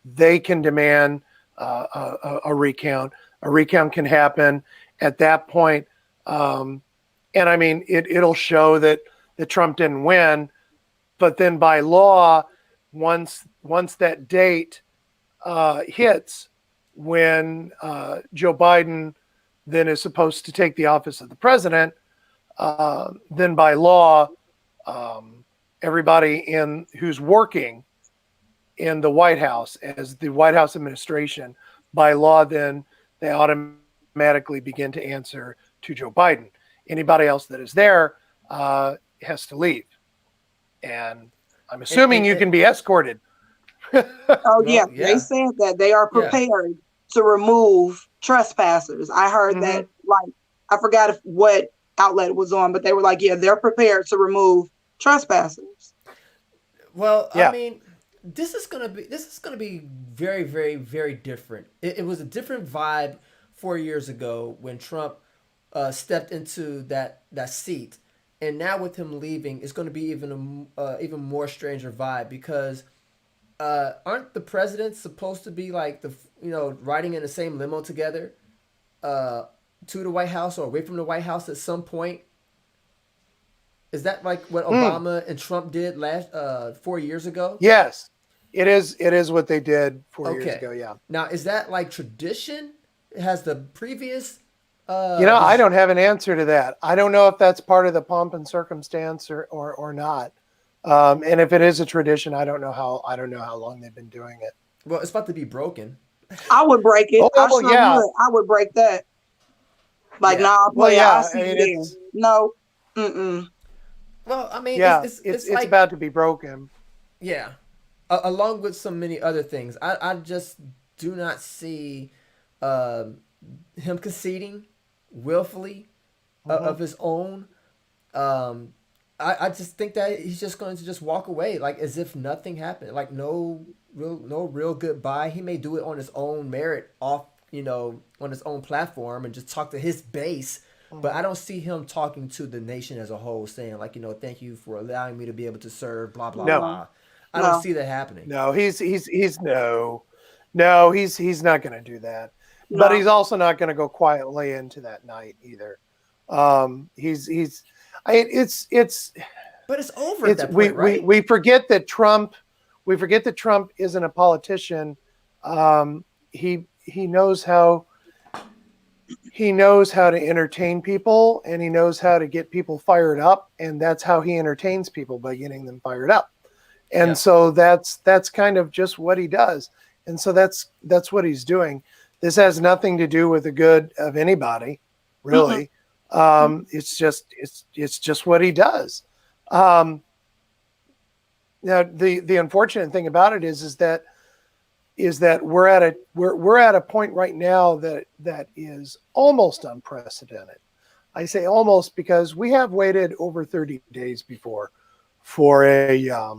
they can demand a recount. A recount can happen at that point, and I mean it'll show that Trump didn't win. But then by law, once that date hits, when Joe Biden then is supposed to take the office of the president, then by law, everybody in who's working in the White House as the White House administration, by law, then they automatically begin to answer to Joe Biden. Anybody else that is there has to leave, and I'm And assuming and, you and can be escorted. oh yeah, well, they yeah, said that they are yeah. prepared to remove trespassers. I heard Mm-hmm. that, like, I forgot what outlet it was on, but they were like, yeah, they're prepared to remove trespassers. Well, I Yeah. mean, this is gonna be very, very, very different. It was a different vibe 4 years ago when Trump stepped into that seat, and now with him leaving, it's going to be even more stranger vibe because aren't the presidents supposed to be like riding in the same limo together uh, to the White House or away from the White House at some point? Is that like what Mm. Obama and Trump did last 4 years ago? Yes, it is. It is what they did 4 years Okay. ago. Yeah. Now, is that like tradition? Has the previous I don't have an answer to that. I don't know if that's part of the pomp and circumstance or not. And if it is a tradition, I don't know how long they've been doing it. well, it's about to be broken. I would break it. I Oh sure yeah, would. I would break that. Like, Yeah. nah, well player, I'll yeah. I see mean you there. it's No, mm-mm. Well, I mean, it's yeah. it's It's it's it's like about to be broken. yeah, along with so many other things. I just do not see um him conceding willfully Hmm. of his own. Um, I just think that he's just going to just walk away, like as if nothing happened, like no real goodbye. He may do it on his own merit, off on his own platform, and just talk to his base. But I Hmm. don't see him talking to the nation as a whole, saying like thank you for allowing me to be able to serve, blah blah No, No, blah. I don't no. see that happening. no. He's no. No, he's not going to do that. No. But he's also not going to go quietly into that night either. It's But it's over at that we, point, right? we forget that Trump isn't a politician. He knows how to entertain people, and he knows how to get people fired up, and that's how he entertains people, by getting them fired up. And so that's kind of just what he does. And so that's what he's doing. This has nothing to do with the good of anybody, really. It's just what he does. Now the unfortunate thing about it is that we're at a point right now that is almost unprecedented. I say almost because we have waited over 30 days before for a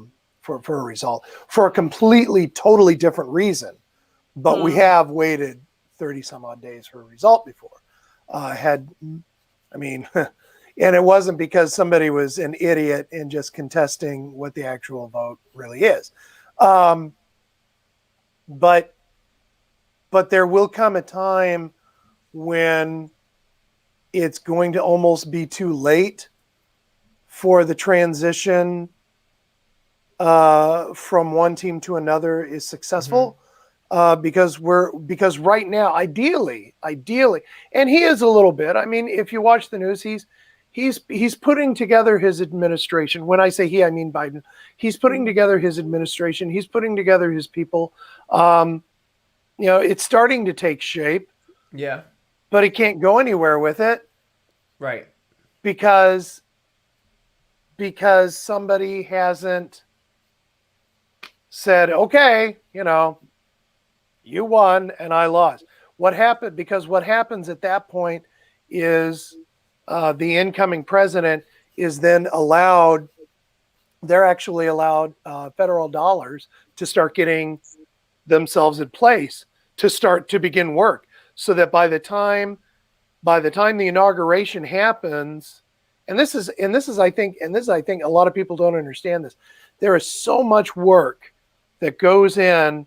result, for a completely, totally different reason. But we have waited 30 some odd days for a result before. And it wasn't because somebody was an idiot and just contesting what the actual vote really is. But there will come a time when it's going to almost be too late for the transition from one team to another is successful. Because right now, ideally, and he is a little bit. I mean, if you watch the news, he's putting together his administration. When I say he, I mean Biden. He's putting together his administration. He's putting together his people. It's starting to take shape. Yeah. But he can't go anywhere with it. Right. Because somebody hasn't said, okay, you won and I lost. What happened? Because what happens at that point is the incoming president is then allowed. They're actually allowed federal dollars to start getting themselves in place to begin work, so that by the time the inauguration happens, and this is I think a lot of people don't understand this. There is so much work that goes in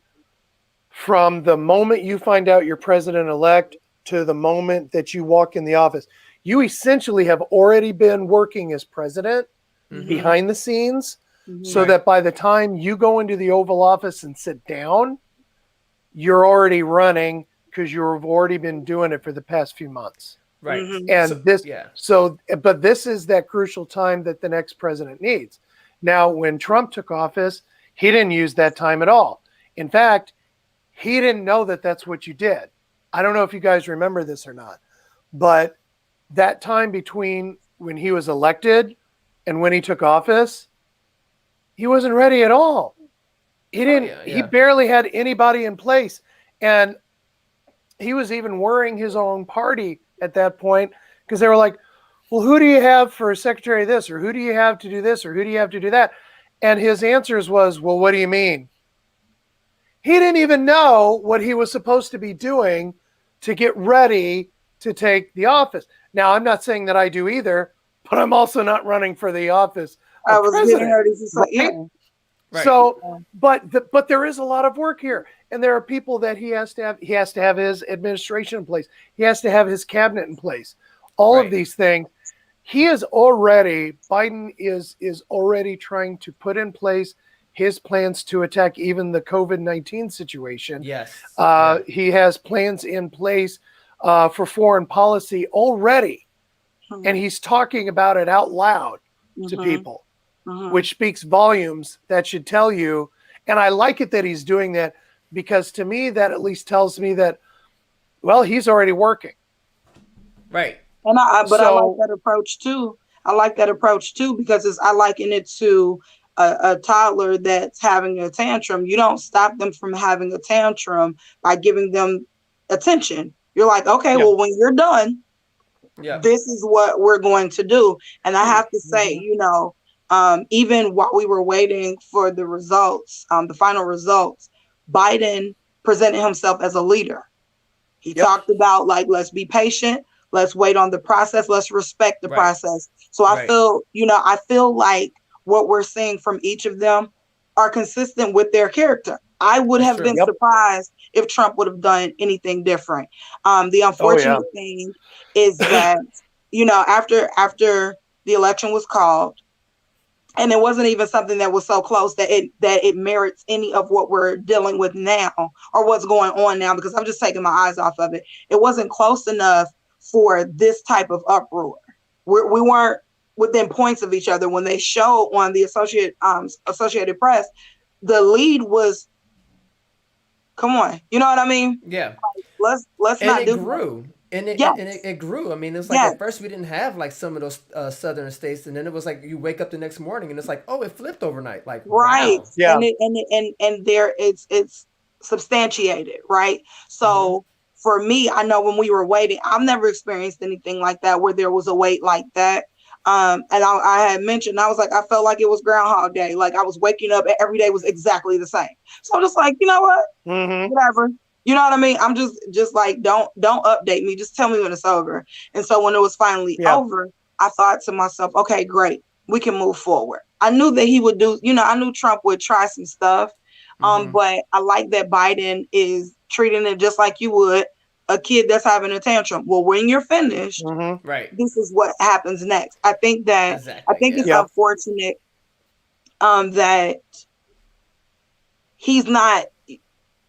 from the moment you find out you're president-elect to the moment that you walk in the office. You essentially have already been working as president behind the scenes, so that by the time you go into the Oval Office and sit down, you're already running, because you've already been doing it for the past few months. Right. And but this is that crucial time that the next president needs. Now, when Trump took office, he didn't use that time at all. In fact, he didn't know that that's what you did. I don't know if you guys remember this or not, but that time between when he was elected and when he took office, he wasn't ready at all. He didn't. He barely had anybody in place, and he was even worrying his own party at that point, because they were like, "Well, who do you have for secretary of this, or who do you have to do this, or who do you have to do that?" And his answers was, "Well, what do you mean?" He didn't even know what he was supposed to be doing to get ready to take the office. Now, I'm not saying that I do either, but I'm also not running for the office of I was president, getting ready to say, yeah. Right. So, but there is a lot of work here, and there are people that he has to have. He has to have his administration in place. He has to have his cabinet in place. All of these things. Biden is already trying to put in place his plans to attack even the COVID-19 situation. Yes. He has plans in place for foreign policy already, and he's talking about it out loud to people, which speaks volumes. That should tell you. And I like it that he's doing that, because to me, that at least tells me that, well, he's already working. Right. And I like that approach too. I like that approach too, because I liken it to a toddler that's having a tantrum. You don't stop them from having a tantrum by giving them attention. You're like, okay, well, when you're done, this is what we're going to do. And I have to say, even while we were waiting for the results, the final results, Biden presented himself as a leader. He talked about, like, let's be patient. Let's wait on the process. Let's respect the process. So I feel like what we're seeing from each of them are consistent with their character. I would That's have true. been surprised if Trump would have done anything different. The Oh yeah. unfortunate thing is that, after the election was called, and it wasn't even something that was so close that it merits any of what we're dealing with now or what's going on now, because I'm just taking my eyes off of it. It wasn't close enough for this type of uproar. We weren't within points of each other when they showed on the Associated Press. The lead was, come on, you know what I mean? Yeah. Let's And not it do that. grew. And Yes, it grew. I mean, it was like yes, at first we didn't have like some of those southern states, and then it was like you wake up the next morning and it's like, oh, it flipped overnight. Like, right. wow. Yeah. And there it's substantiated, right? Mm-hmm. So for me, I know when we were waiting, I've never experienced anything like that where there was a wait like that. And I had mentioned, I was like, I felt like it was Groundhog Day. Like I was waking up and every day was exactly the same. So I'm just like, you know what? Mm-hmm. Whatever. You know what I mean? I'm just like, don't update me. Just tell me when it's over. And so when it was finally Yeah. over, I thought to myself, okay, great. We can move forward. I knew that he would do, I knew Trump would try some stuff. Mm-hmm. But I like that Biden is treating it just like you would a kid that's having a tantrum. Well, when you're finished, Mm-hmm. Right. this is what happens next. I think Exactly. it's Yeah. Yeah. unfortunate that he's not.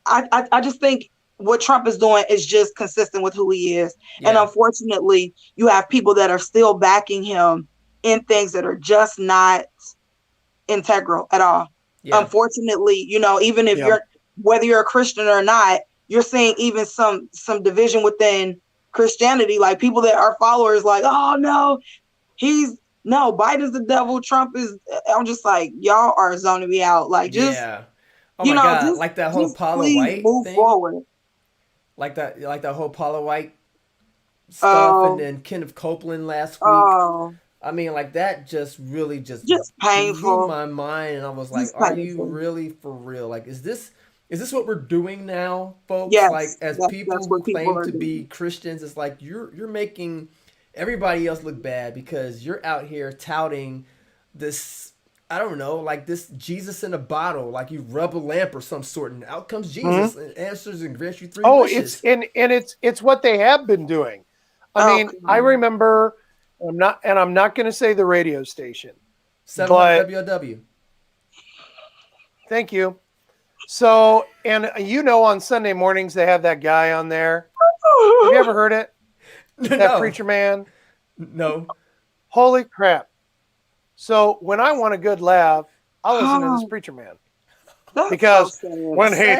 I just think what Trump is doing is just consistent with who he is. And Yeah. unfortunately, you have people that are still backing him in things that are just not integral at all. Yeah. Unfortunately, even if Yeah. whether you're a Christian or not, you're seeing even some division within Christianity, like people that are followers, like, oh no, Biden's the devil, Trump is. I'm just like, y'all are zoning me out. Like, just Yeah. Oh my God! Like that whole just Paula please White move thing. forward. Like that whole Paula White stuff, and Oh, then Kenneth Copeland last week. oh, I mean, like that just really just just blew painful, my mind, and I was like, just "Are you painful. really for real? Like, is this what we're doing now, folks? Like, Yes, as that's people who what people claim are to be doing. Christians, it's like you're making everybody else look bad because you're out here touting this." I don't know, like this Jesus in a bottle, like you rub a lamp or some sort, and out comes Jesus Mm-hmm. and answers and grants you three Oh, it's wishes. and it's what they have been doing. I Oh, mean, come I on. remember. I'm not going to say the radio station, 700 but WOW. thank you. So, and on Sunday mornings they have that guy on there. Have you ever heard it? That No, preacher man. no. Holy crap! So when I want a good laugh, I'll listen to this Oh, preacher man that's so because sad. when That's he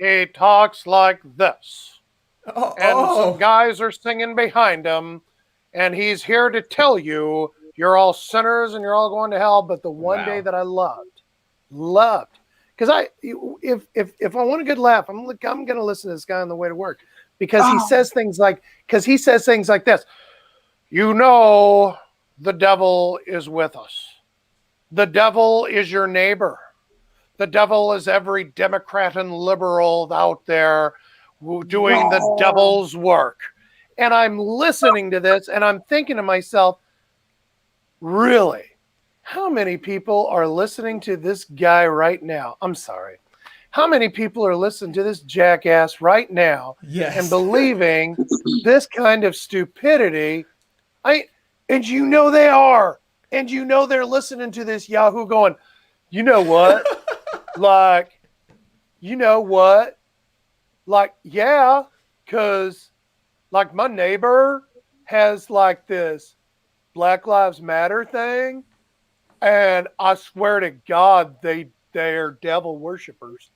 sad. talks like this, Oh, and some oh. guys are singing behind him, and he's here to tell you you're all sinners and you're all going to hell. But the one day Wow. that I loved, because if I want a good laugh, I'm going to listen to this guy on the way to work because Oh, he says things like this. The devil is with us. The devil is your neighbor. The devil is every Democrat and liberal out there doing the wow. devil's work. And I'm listening to this and I'm thinking to myself, really? How many people are listening to this guy right now? I'm sorry. How many people are listening to this jackass right now and Yes. believing this kind of stupidity? And they are. And they're listening to this Yahoo going, you know what? Like, you know what? Like, yeah, because like my neighbor has like this Black Lives Matter thing, and I swear to God, they're devil worshippers.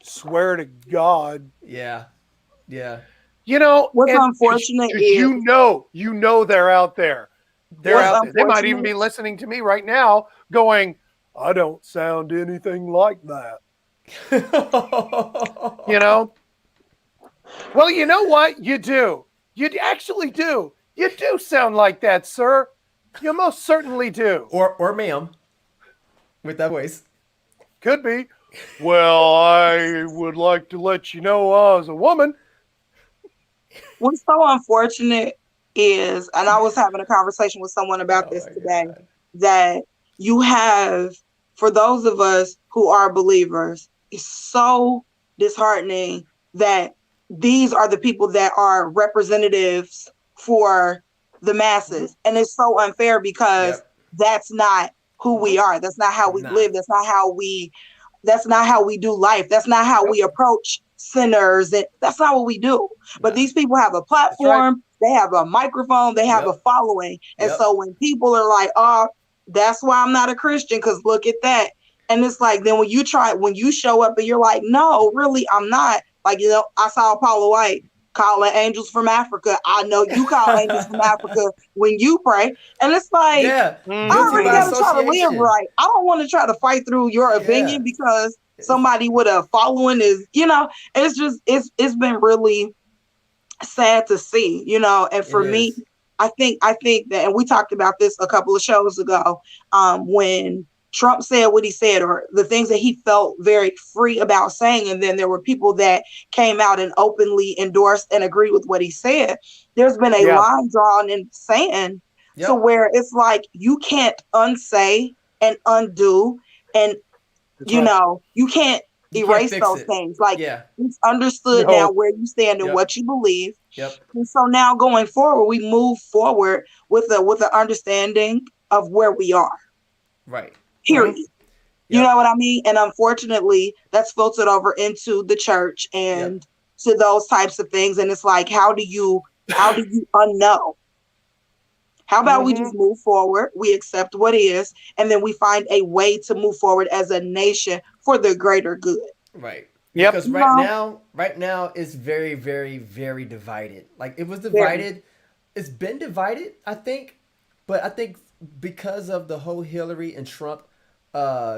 Swear to God. Yeah. Yeah. What's And unfortunate because is they're out there. They're what's out there. They might even unfortunate. be listening to me right now going, I don't sound anything like that. You know? Well, you know what? You do. You actually do. You do sound like that, sir. You most certainly do. or ma'am with that voice. Could be. Well, I would like to let you know as a woman. What's so unfortunate is, and I was having a conversation with someone about Oh this my today, God. that you have, for those of us who are believers, it's so disheartening that these are the people that are representatives for the masses. And it's so unfair because Yep. that's not who we are. That's not how we Nah. live. That's not how we do life. That's not how we approach sinners. And that's not what we do. But Nah. these people have a That's right. platform, they have a microphone, they have Yep. a following. And Yep. so when people are like, oh, that's why I'm not a Christian, because look at that. And it's like, then when you show up and you're like, no, really, I'm not. Like, I saw Paula White calling angels from Africa. I know you call angels from Africa when you pray. And it's like, Yeah. I Guilty already by got to try to live association. right. I don't want to try to fight through your opinion because somebody with a following is, it's been really sad to see, and for me, I think that, and we talked about this a couple of shows ago, when Trump said what he said, or the things that he felt very free about saying, and then there were people that came out and openly endorsed and agreed with what he said. There's been a line drawn in sand to where it's like you can't unsay and undo, and you can't erase those things. Like, it's understood now where you stand and what you believe. Yep. And so now going forward, we move forward with an understanding of where we are. Right. Period. You know what I mean? And unfortunately, that's filtered over into the church and to those types of things. And it's like, how do you unknow? How about we just move forward? We accept what is, and then we find a way to move forward as a nation for the greater good. Right. Yep. Because right now it's very, very, very divided. Like, it was divided. It's been divided, I think. But I think because of the whole Hillary and Trump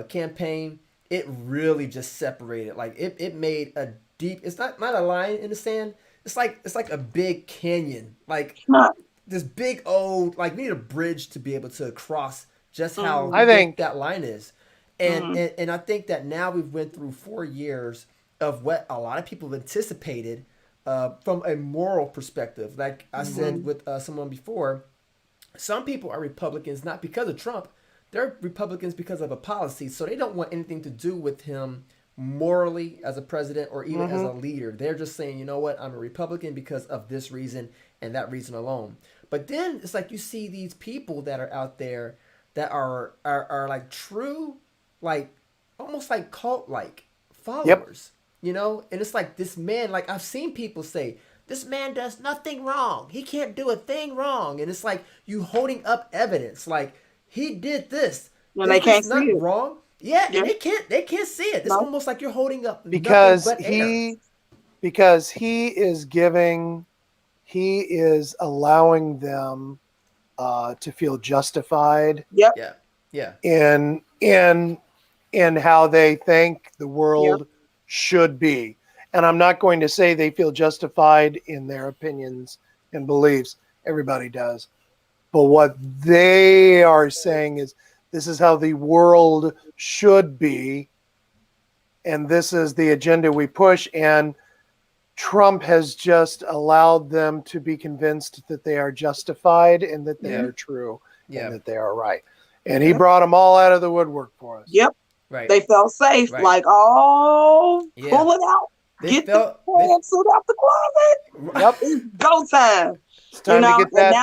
campaign, it really just separated. Like, it made a deep. It's not a line in the sand. It's like a big canyon. Like, this big old, like, we need a bridge to be able to cross just how thick that line is. And I think that now we've went through 4 years of what a lot of people anticipated from a moral perspective. Like I said with someone before, some people are Republicans not because of Trump. They're Republicans because of a policy. So they don't want anything to do with him morally as a president or even as a leader. They're just saying, you know what, I'm a Republican because of this reason and that reason alone. But then it's like you see these people that are out there that are like true, like almost like cult-like followers, and it's like this man, like I've seen people say, this man does nothing wrong. He can't do a thing wrong. And it's like you holding up evidence, like he did this. And they can't see it. Wrong. Yeah, and they can't see it. It's almost like you're holding up because nothing but air. Because he is allowing them to feel justified. Yep. Yeah. In how they think the world should be. And I'm not going to say they feel justified in their opinions and beliefs. Everybody does. But what they are saying is this is how the world should be. And this is the agenda we push. And Trump has just allowed them to be convinced that they are justified and that they are true and that they are right. And he brought them all out of the woodwork for us. Yep. Right. They felt safe. Right. Like, pull it out. Get the pantsuit out the closet. Yep. It's go time. It's time to get that.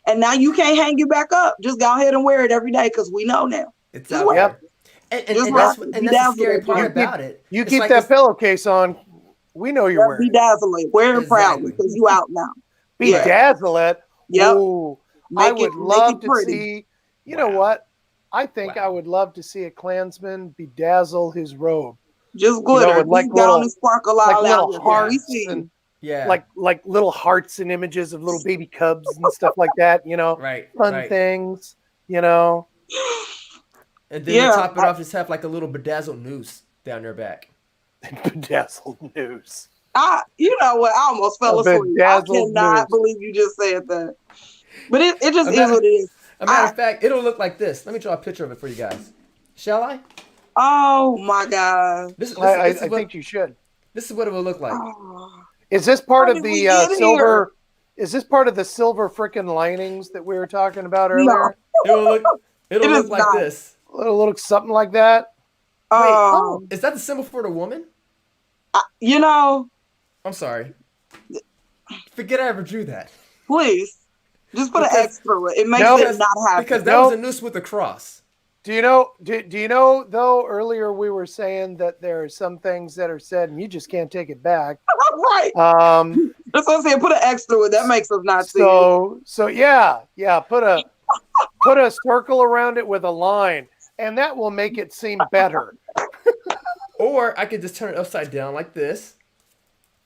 And now you can't hang it back up. Just go ahead and wear it every day because we know now. It's out there. And that's the scary part about it. You keep like that pillowcase on. We know you're wearing it. Bedazzle it. Wear it proudly because you out now. Bedazzle it. Yep. Ooh, I would love to see. You know what? I think I would love to see a Klansman bedazzle his robe. Just glitter. Like little sparkle like out little hearts and like little hearts and images of little baby cubs and stuff like that. Fun things. And then to top it off, just have like a little bedazzled noose down their back. Bedazzled noose. You know what? I almost fell asleep. I cannot believe you just said that. But it just is what it is. A matter of fact, it'll look like this. Let me draw a picture of it for you guys. Shall I? Oh my God! I think you should. This is what it will look like. Is this part of the silver? Is this part of the silver frickin' linings that we were talking about earlier? No. It'll look like this. It'll look something like that. Wait, Um, is that the symbol for the woman? you know, I'm sorry. Forget I ever drew that. please just put an Because X through it. It makes Nope. it because not because happen. that was a Nope. noose with a cross. Do you know? Do you know though? Earlier we were saying that there are some things that are said and you just can't take it back. Right. Um. That's what I'm saying. Put an X through it. That makes us not see it. So yeah. Put a circle around it with a line, and that will make it seem better. Or I could just turn it upside down like this.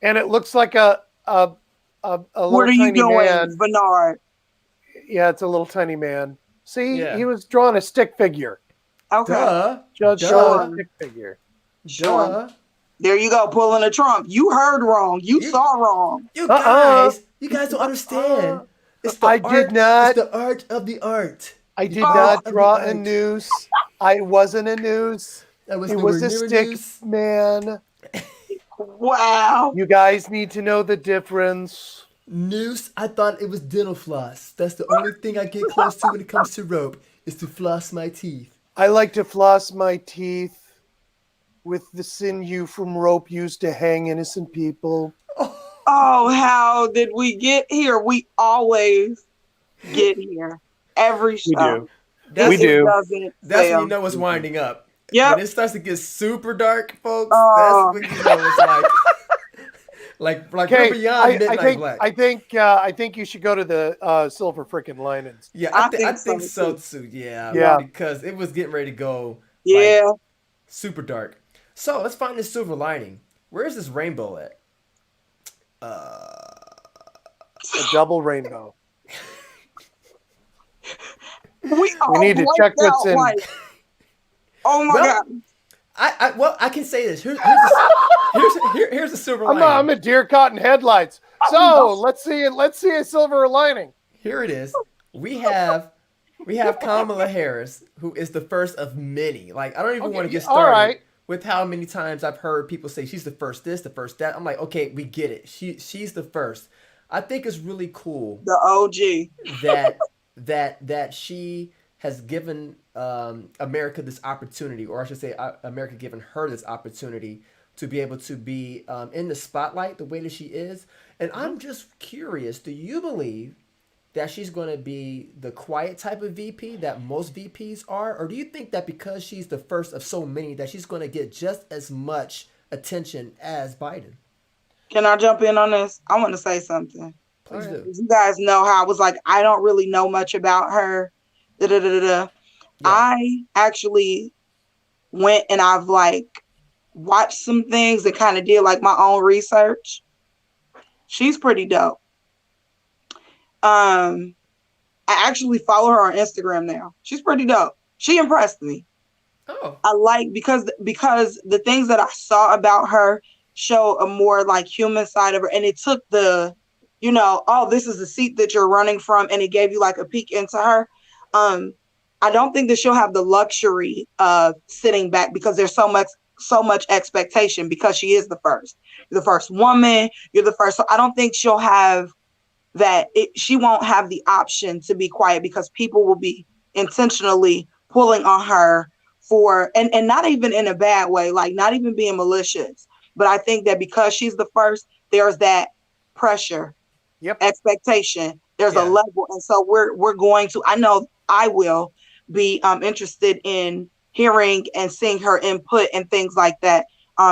And it looks like a What little are you tiny doing, man. Bernard? Yeah, it's a little tiny man. See, he Yeah. was drawing a stick figure. Okay. Duh. Just draw a Duh. Sure. stick figure. Sure. Duh. There you go, pulling a Trump. You heard wrong. You You saw wrong. Uh-uh. you guys don't Uh, understand. It's the I did art. It's not. the art of the art. I The did art Oh, not of the draw a art. noose. I wasn't a noose. I was It nowhere was a near a stick noose. man. wow. You guys need to know the difference. Noose, I thought it was dental floss. That's the only thing I get close to when it comes to rope, is to floss my teeth. I like to floss my teeth with the sinew from rope used to hang innocent people. Oh, how did we get here? We always get here. Every We show. do. That's We It do. doesn't that's when you fail. know it's winding up. When Yep. it starts to get super dark, folks, that's Oh, when you know it's like we're Okay, beyond midnight black. I think you should go to the silver freaking linings. Yeah, I I think think so so too. too. Yeah, Yeah. because it was getting ready to go like Yeah. super dark. So let's find this silver lining. Where is this rainbow at? A double rainbow. We We all need to check blanked what's out in. like, oh my Well, God. I can say this. Here's a silver I'm lining. a deer caught in headlights. So let's see a silver lining. Here it is. We have Kamala Harris, who is the first of many. Like I don't even want to get All started right. with how many times I've heard people say she's the first this, the first that. I'm like, okay, we get it. She's the first. I think it's really cool The OG. that she has given America this opportunity, or I should say, America given her this opportunity to be able to be in the spotlight the way that she is. And I'm just curious: do you believe that she's going to be the quiet type of VP that most VPs are, or do you think that because she's the first of so many that she's going to get just as much attention as Biden? Can I jump in on this? I want to say something. Please All right. do. You guys know how I was like, I don't really know much about her. Da, da, da, da, da. Yeah. I actually went and I've like watched some things and kind of did like my own research. She's pretty dope. I actually follow her on Instagram now. She's pretty dope. She impressed me. Oh. I like because the things that I saw about her show a more like human side of her, and it took the, oh, this is the seat that you're running from, and it gave you like a peek into her. I don't think that she'll have the luxury of sitting back because there's so much expectation because she is the first. You're the first woman. You're the first. So I don't think she'll have that. She won't have the option to be quiet because people will be intentionally pulling on her for, and not even in a bad way, like not even being malicious. But I think that because she's the first, there's that pressure, expectation. There's a level, and so we're going to. I know I will be interested in hearing and seeing her input and things like that.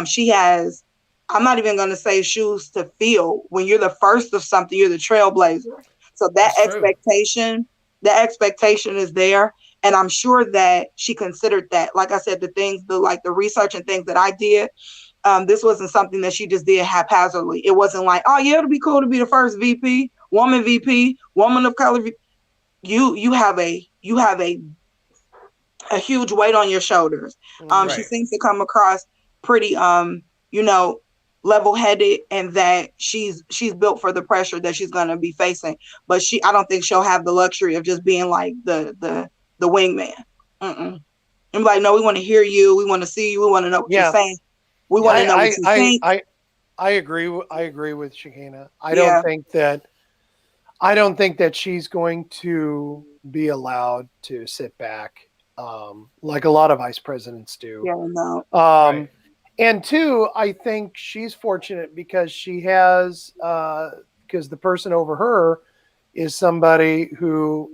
She has. I'm not even going to say shoes to fill. When you're the first of something, you're the trailblazer. So that That's true. expectation is there. And I'm sure that she considered that. Like I said, the research and things that I did, this wasn't something that she just did haphazardly. It wasn't like, oh yeah, it'll be cool to be the first VP, woman of color. You have a huge weight on your shoulders. Right. She seems to come across pretty, level-headed, and that she's built for the pressure that she's going to be facing. But I don't think she'll have the luxury of just being like the wingman. I'm like, no, we want to hear you. We want to see you. We want to know what you're saying. We want to know what you think. I agree with Shekinah. I don't think that she's going to be allowed to sit back like a lot of vice presidents do. Yeah, no. Right. And two, I think she's fortunate because she has, because the person over her is somebody who,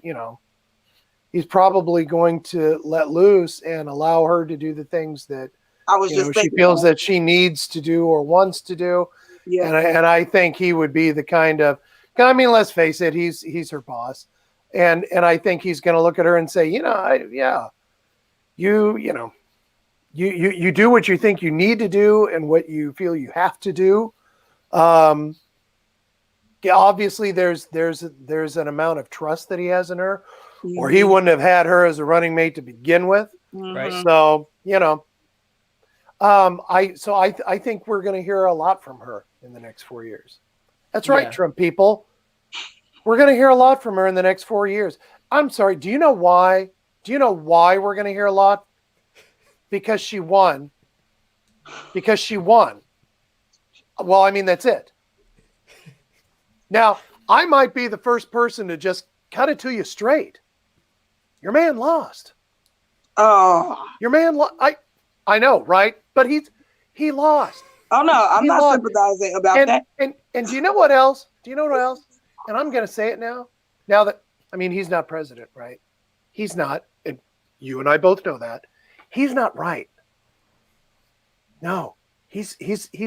he's probably going to let loose and allow her to do the things that, I was just she thinking feels that. that she needs to do or wants to do. Yeah. And I think he would be the kind of, I mean, let's face it, he's her boss. And I think he's going to look at her and say, you do what you think you need to do and what you feel you have to do. Obviously there's an amount of trust that he has in her, or he wouldn't have had her as a running mate to begin with. Right. So, I think we're going to hear a lot from her in the next 4 years. That's right, Yeah. Trump people. We're going to hear a lot from her in the next 4 years. I'm sorry. Do you know why? Do you know why we're going to hear a lot? Because she won. Because she won. Well, I mean, that's it. Now, I might be the first person to just cut it to you straight. Your man lost. Oh. Your man I know, right? But he lost. Oh no, I'm not sympathizing about that. And do you know what else? Do you know what else? And I'm going to say it now. Now that, I mean, he's not president, right? He's not. And you and I both know that. He's not right. No, he's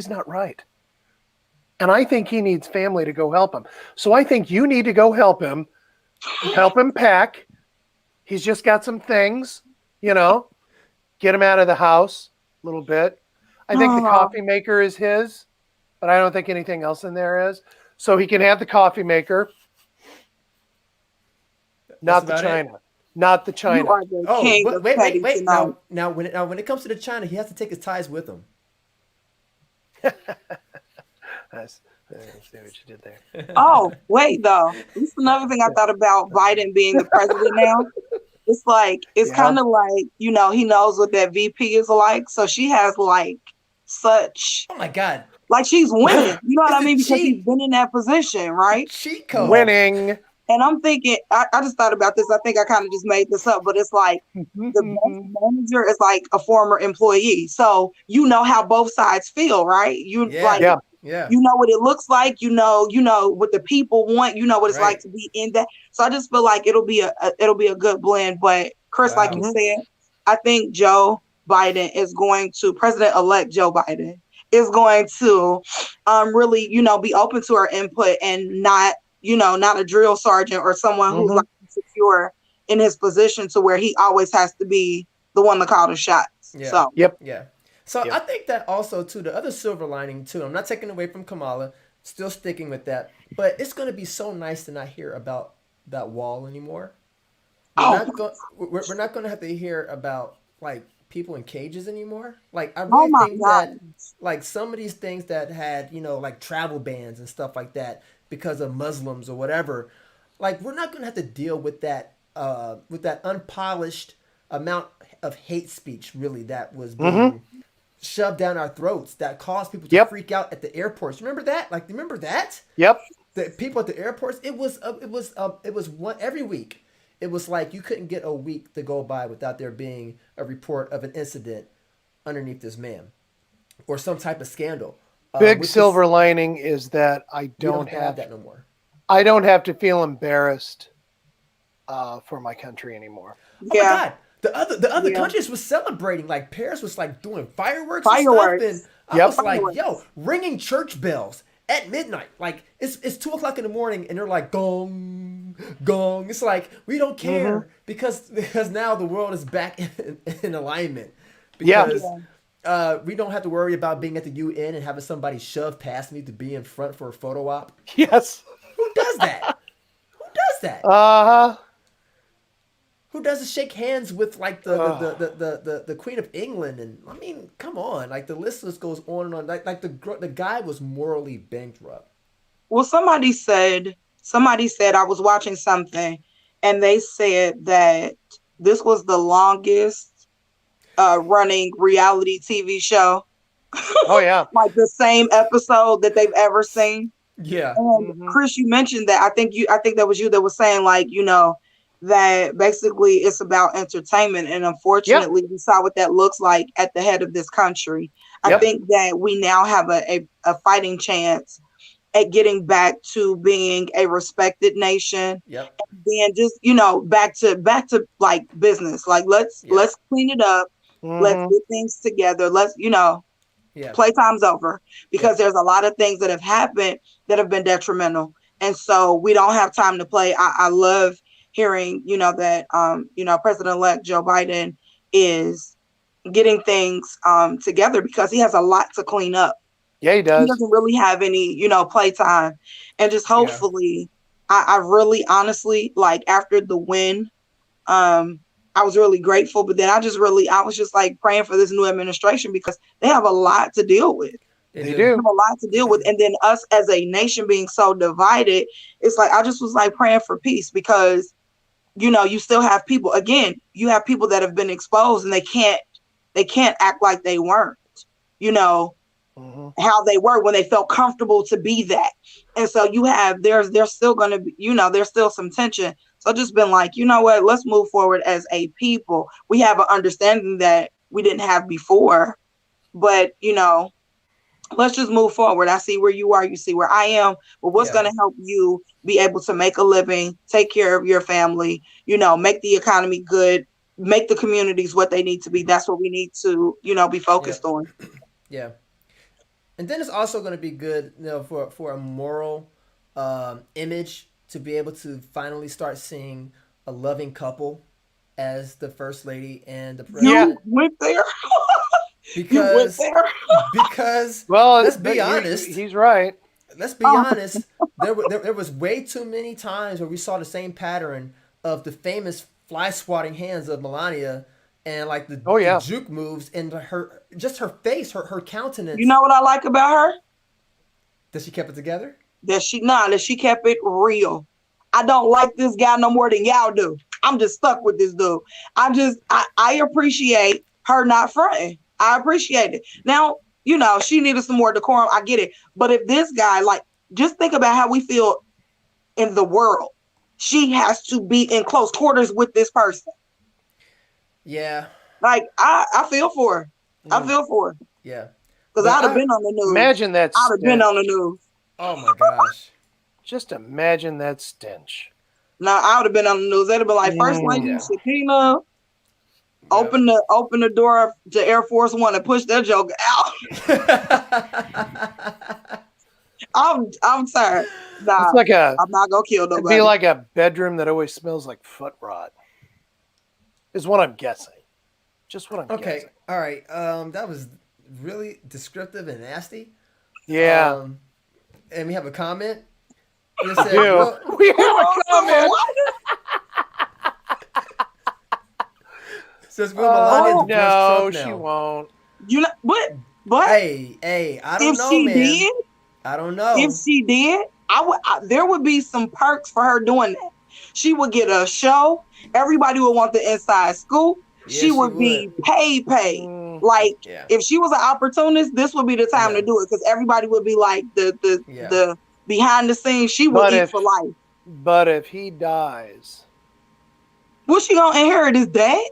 not right. And I think he needs family to go help him. So I think you need to go help him pack. He's just got some things, get him out of the house a little bit. I think the coffee maker is his, but I don't think anything else in there is. So he can have the coffee maker. Not the China. Not the China. You are the king of petty wait. tonight. Now, when it comes to the China, he has to take his ties with him. I see what you did there. Oh, wait, though. This is another thing I thought about Biden being the president now. It's like, kind of like, he knows what that VP is like. So she has like such. Oh my God. Like she's winning. You know what I mean? Because he's been in that position, right? Cheat code. Winning. And I'm thinking, I just thought about this. I think I kind of just made this up, but it's like the best manager is like a former employee. So you know how both sides feel, right? You know what it looks like, you know what the people want, you know what it's like to be in that. So I just feel like it'll be a good blend. But Chris, like you said, I think President-elect Joe Biden is going to really, be open to our input and not a drill sergeant or someone who's like secure in his position to where he always has to be the one to call the shots. Yeah. So Yeah. So I think that also too, the other silver lining too, I'm not taking away from Kamala, still sticking with that, but it's going to be so nice to not hear about that wall anymore. We're not going to have to hear about like people in cages anymore. Like I really think that like some of these things that had, like travel bans and stuff like that because of Muslims or whatever, like we're not going to have to deal with that unpolished amount of hate speech really that was being shoved down our throats that caused people to freak out at the airports. Remember that? Like, remember that? Yep. The people at the airports. It was one every week. It was like you couldn't get a week to go by without there being a report of an incident underneath this man or some type of scandal. Big silver lining is that I don't have that no more. I don't have to feel embarrassed for my country anymore. Oh my God. The other countries was celebrating. Like Paris was like doing fireworks. And stuff. And I was like, yo, ringing church bells at midnight. Like it's 2:00 in the morning and they're like gong, gong. It's like we don't care because now the world is back in alignment. Because we don't have to worry about being at the UN and having somebody shove past me to be in front for a photo op. Yes. Who does that? Who does that? Who doesn't shake hands with like the Queen of England? And I mean, come on, like the list just goes on and on. Like the guy was morally bankrupt. Well, somebody said I was watching something, and they said that this was the longest running reality TV show. Oh yeah, like the same episode that they've ever seen. Yeah. And Chris, you mentioned that. I think that was you that was saying like that basically it's about entertainment. And Yep. unfortunately, we saw what that looks like at the head of this country. I Yep. think that we now have a fighting chance at getting back to being a respected nation. Yep. Then just, back to like business. Like Yeah. let's clean it up. Let's Mm-hmm. get things together. Let's, Yeah. playtime's over, because Yep. there's a lot of things that have happened that have been detrimental. And so we don't have time to play. I love hearing, that, President-elect Joe Biden is getting things together, because he has a lot to clean up. Yeah, he He does. doesn't really have any, playtime. And just Yeah. hopefully, I really honestly, like, after the win, I was really grateful, but then I was just like praying for this new administration, because they have a lot to deal with. They They do. They do. have a lot to deal with. And then us as a nation being so divided, it's like, I just was like praying for peace, because, you still have people, again, you have people that have been exposed, and they can't act like they weren't, Mm-hmm. how they were when they felt comfortable to be that. And so there's still going to be, there's still some tension. So just been like, you know what, let's move forward as a people. We have an understanding that we didn't have before, but let's just move forward. I see where you are, you see where I am, but what's Yeah. going to help you be able to make a living, take care of your family, make the economy good, make the communities what they need to be. That's what we need to, be focused Yep. on. Yeah. And then it's also going to be good, for a moral image, to be able to finally start seeing a loving couple as the first lady and the Yeah. You president. went there. You went Because there. Well, let's be but honest. he's right. Let's be Oh, honest. There was way too many times where we saw the same pattern of the famous fly swatting hands of Melania, and like Oh the yeah. juke moves, and her face, her you countenance, know what I like about her? that she kept it together. That she kept it real. I don't like this guy no more than y'all do. I'm just stuck with this dude. I appreciate her not fronting. I appreciate it. Now, she needed some more decorum. I get it. But if this guy, like, just think about how we feel in the world. She has to be in close quarters with this person. Yeah. Like, I feel for her. I Mm, feel for her. yeah. Because But I'd have been on the news. Imagine that I'd have been on the stench. news. oh my gosh. Just imagine that stench. Now I would have been on the news. They'd have been like, First Mm. Lady Yeah. Shakina, Yep. open the door to Air Force One and push that joke out. I'm sorry. Nah, It's like I'm not gonna kill it'd nobody. be like a bedroom that always smells like foot rot. Is what I'm guessing. Just what I'm Okay. guessing. All right. That was really descriptive and nasty. Yeah. And we have a comment. It We said, do. "Will-" We have a comment. says, "Will Melania Oh, divorce No, Trump she now?" won't. You know what? But Hey, I don't if know, she man. did, I don't if know. she did, there would be some perks for her doing that. She would get a show. Everybody would want the inside scoop. Yeah, She would be paid. Mm, Like, Yeah. if she was an opportunist, this would be the time Yeah. to do it, because everybody would be like Yeah. the behind the scenes. She would But eat if- for life. but if he dies, What's she gonna inherit? His dad?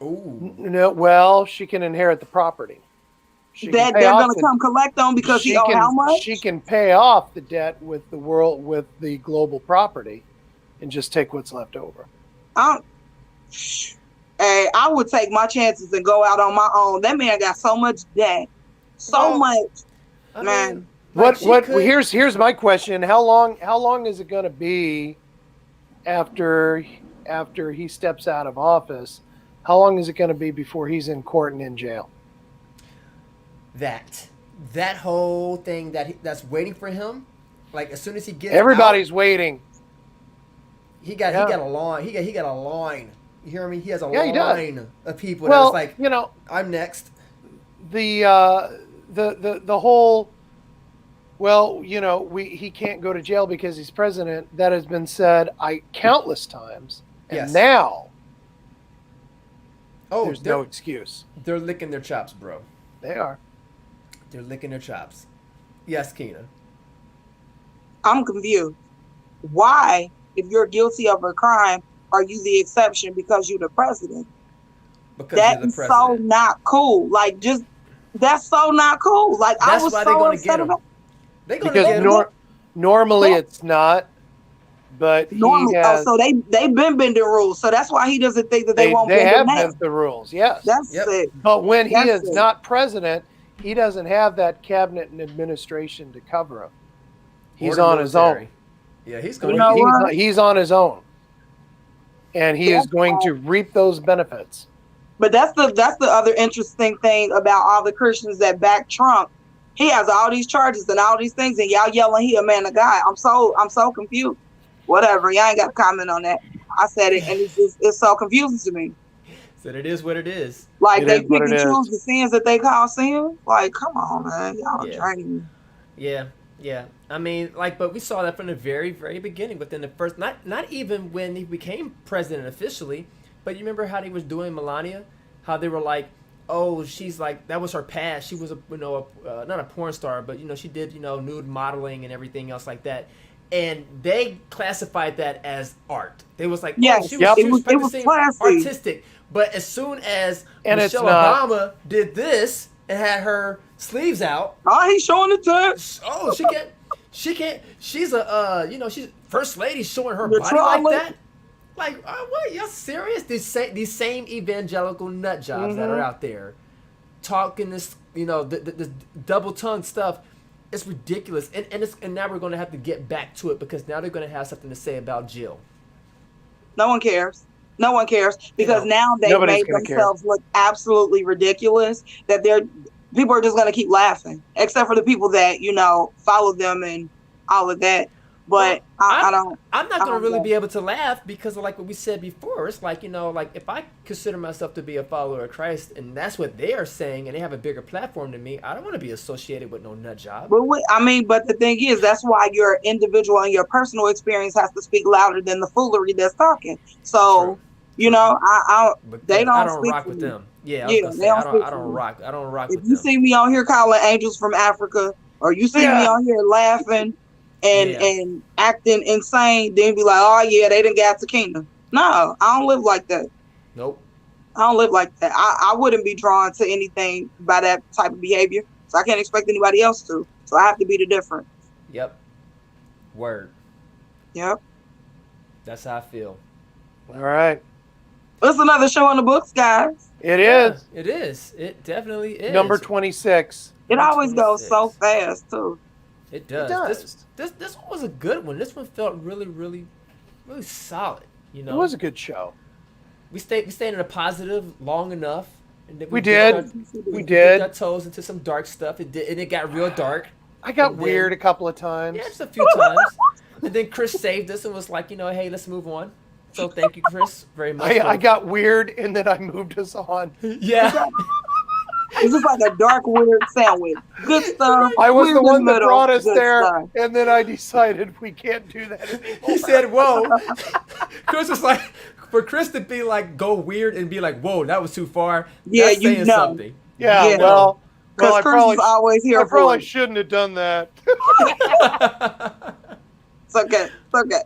Ooh. no. Well, she can inherit the property. She can That pay they're off gonna the- come collect on because he owed how much? She can pay off the debt with the global property, and just take what's left over. Hey, I would take my chances and go out on my own. That man got so much debt, so Well, much. I Man. mean, like, she could- Here's my question. How long is it going to be after he steps out of office? How long is it going to be before he's in court and in jail? that whole thing that's waiting for him, like as soon as he gets Everybody's out, waiting. he got Yeah. a line. He got a line. You hear me? He has a Yeah, he does. line of people Well, that's like, I'm next. the whole, well, he can't go to jail because he's president. That has been said countless times, and Yes. now Oh, there's no excuse. they're licking their chops, bro. They are. They're licking their chops. Yes, Keena. I'm confused. Why if you're guilty of a crime, are you the exception because you're the president? Because That you're the is so president. not cool. Like, just that's so not cool. Like, I That's was why they're so going to get upset him. about They're going to Because get him. normally Yeah. it's not, but he Normally. Oh, has. so they've been bending rules. So that's why he doesn't think that they won't They bend them have now. bent the rules, yes. That's Yep. it. But when he That's is it. not president, he doesn't have that cabinet and administration to cover him. He's Or the on his own. military. Yeah, he's You going know to. what? He's on his own, and he is going to reap those benefits. But that's the other interesting thing about all the Christians that back Trump. He has all these charges and all these things, and y'all yelling he a man of God. I'm so confused. Whatever, y'all ain't got to comment on that. I said it, and it's so confusing to me. Said it is what it is. Like, It they is what pick it and choose is. the sins that they call sin. Like, come on, man, y'all Yeah. draining me. Yeah, yeah. I mean, like, but we saw that from the very, very beginning. Within the first, not even when he became president officially, but you remember how they was doing Melania, how they were like, oh, she's like, that was her past. She was a not a porn star, but she did nude modeling and everything else like that. And they classified that as art. They was like, Yes, oh, she Yep. was it was practicing classy. artistic. But as soon as And it's Michelle not. Obama did this and had her sleeves out, Oh, he's showing the touch. oh, she can't. She's she's first lady showing her The body like trauma. that. Like, what? You're serious? These same evangelical nut jobs that are out there talking this, this double tongued stuff. It's ridiculous, and now we're going to have to get back to it because now they're going to have something to say about Jill. No one cares. No one cares because now they've nobody's made gonna care. themselves look absolutely ridiculous. That people are just going to keep laughing, except for the people that follow them and all of that. But I don't. I'm not I going to don't really know. be able to laugh because of like what we said before. It's like like if I consider myself to be a follower of Christ and that's what they are saying and they have a bigger platform than me, I don't want to be associated with no nut job. But the thing is, that's why your individual and your personal experience has to speak louder than the foolery that's talking. So, True. they don't. I don't speak rock for with me. them. Yeah, I was Yeah, gonna they say don't I speak don't for me. rock. I don't rock If with you them. see me on here calling angels from Africa, or you see me on here laughing and acting insane, then be like, oh yeah, they done got the kingdom. No, I don't live like that. Nope. I don't live like that. I wouldn't be drawn to anything by that type of behavior. So I can't expect anybody else to. So I have to be the different. Yep. Word. Yep. That's how I feel. All right. It's another show on the books, guys. It Yeah, is it is. It definitely is. number 26. It Number always goes so 26. fast too. It does. It does. This one was a good one. This one felt really, really, really solid. It was a good show. We stayed in a positive long enough. And then We dipped did. We dipped did. our toes into some dark stuff. It did, and it got real dark. I got And then- weird a couple of times. Yeah, just a few times. And then Chris saved us and was like, hey, let's move on. So thank you, Chris, very much. I got weird, and then I moved us on. Yeah. It's just like a dark, weird sandwich. Good stuff. I was weird the in one that middle, brought us good there, stuff. and then I decided we can't do that anymore. He said, whoa. Chris was like, for Chris to be like, go weird and be like, whoa, that was too far. Yeah, that's saying something. Yeah, Yeah. well, Because I Chris probably, is always here I for probably it. shouldn't have done that. It's okay. It's okay.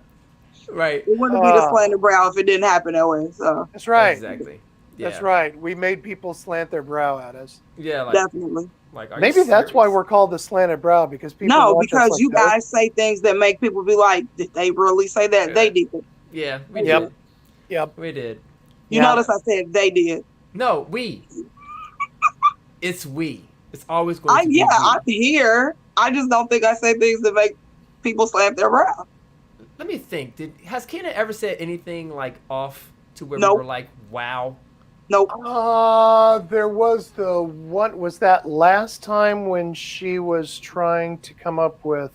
Right. It wouldn't be the slanted brow if it didn't happen that way. So That's right. Exactly. Yeah. That's right. We made people slant their brow at us. Yeah. Like, definitely. like are you Maybe that's why serious? we're called the slanted brow, because people No, watch us because like you that. guys say things that make people be like, did they really say that? Yeah. They did. Yeah, we Yep. did. Yep. We did. You Yeah. notice I said they did. No, we. It's we. It's always going to be we. I'm here. I just don't think I say things that make people slam their brow. Let me think. Has Kena ever said anything like off to where Nope. we were like, wow? Nope. There was the one. Was that last time when she was trying to come up with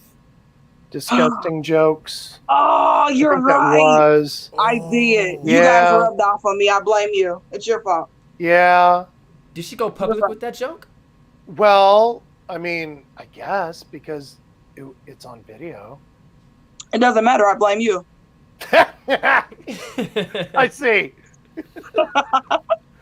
disgusting jokes? Oh, I you're think that right. was. I did. You Yeah. guys rubbed off on me. I blame you. It's your fault. Yeah. Did she go public with that joke? Well, I mean, I guess because it's on video. It doesn't matter. I blame you. I see.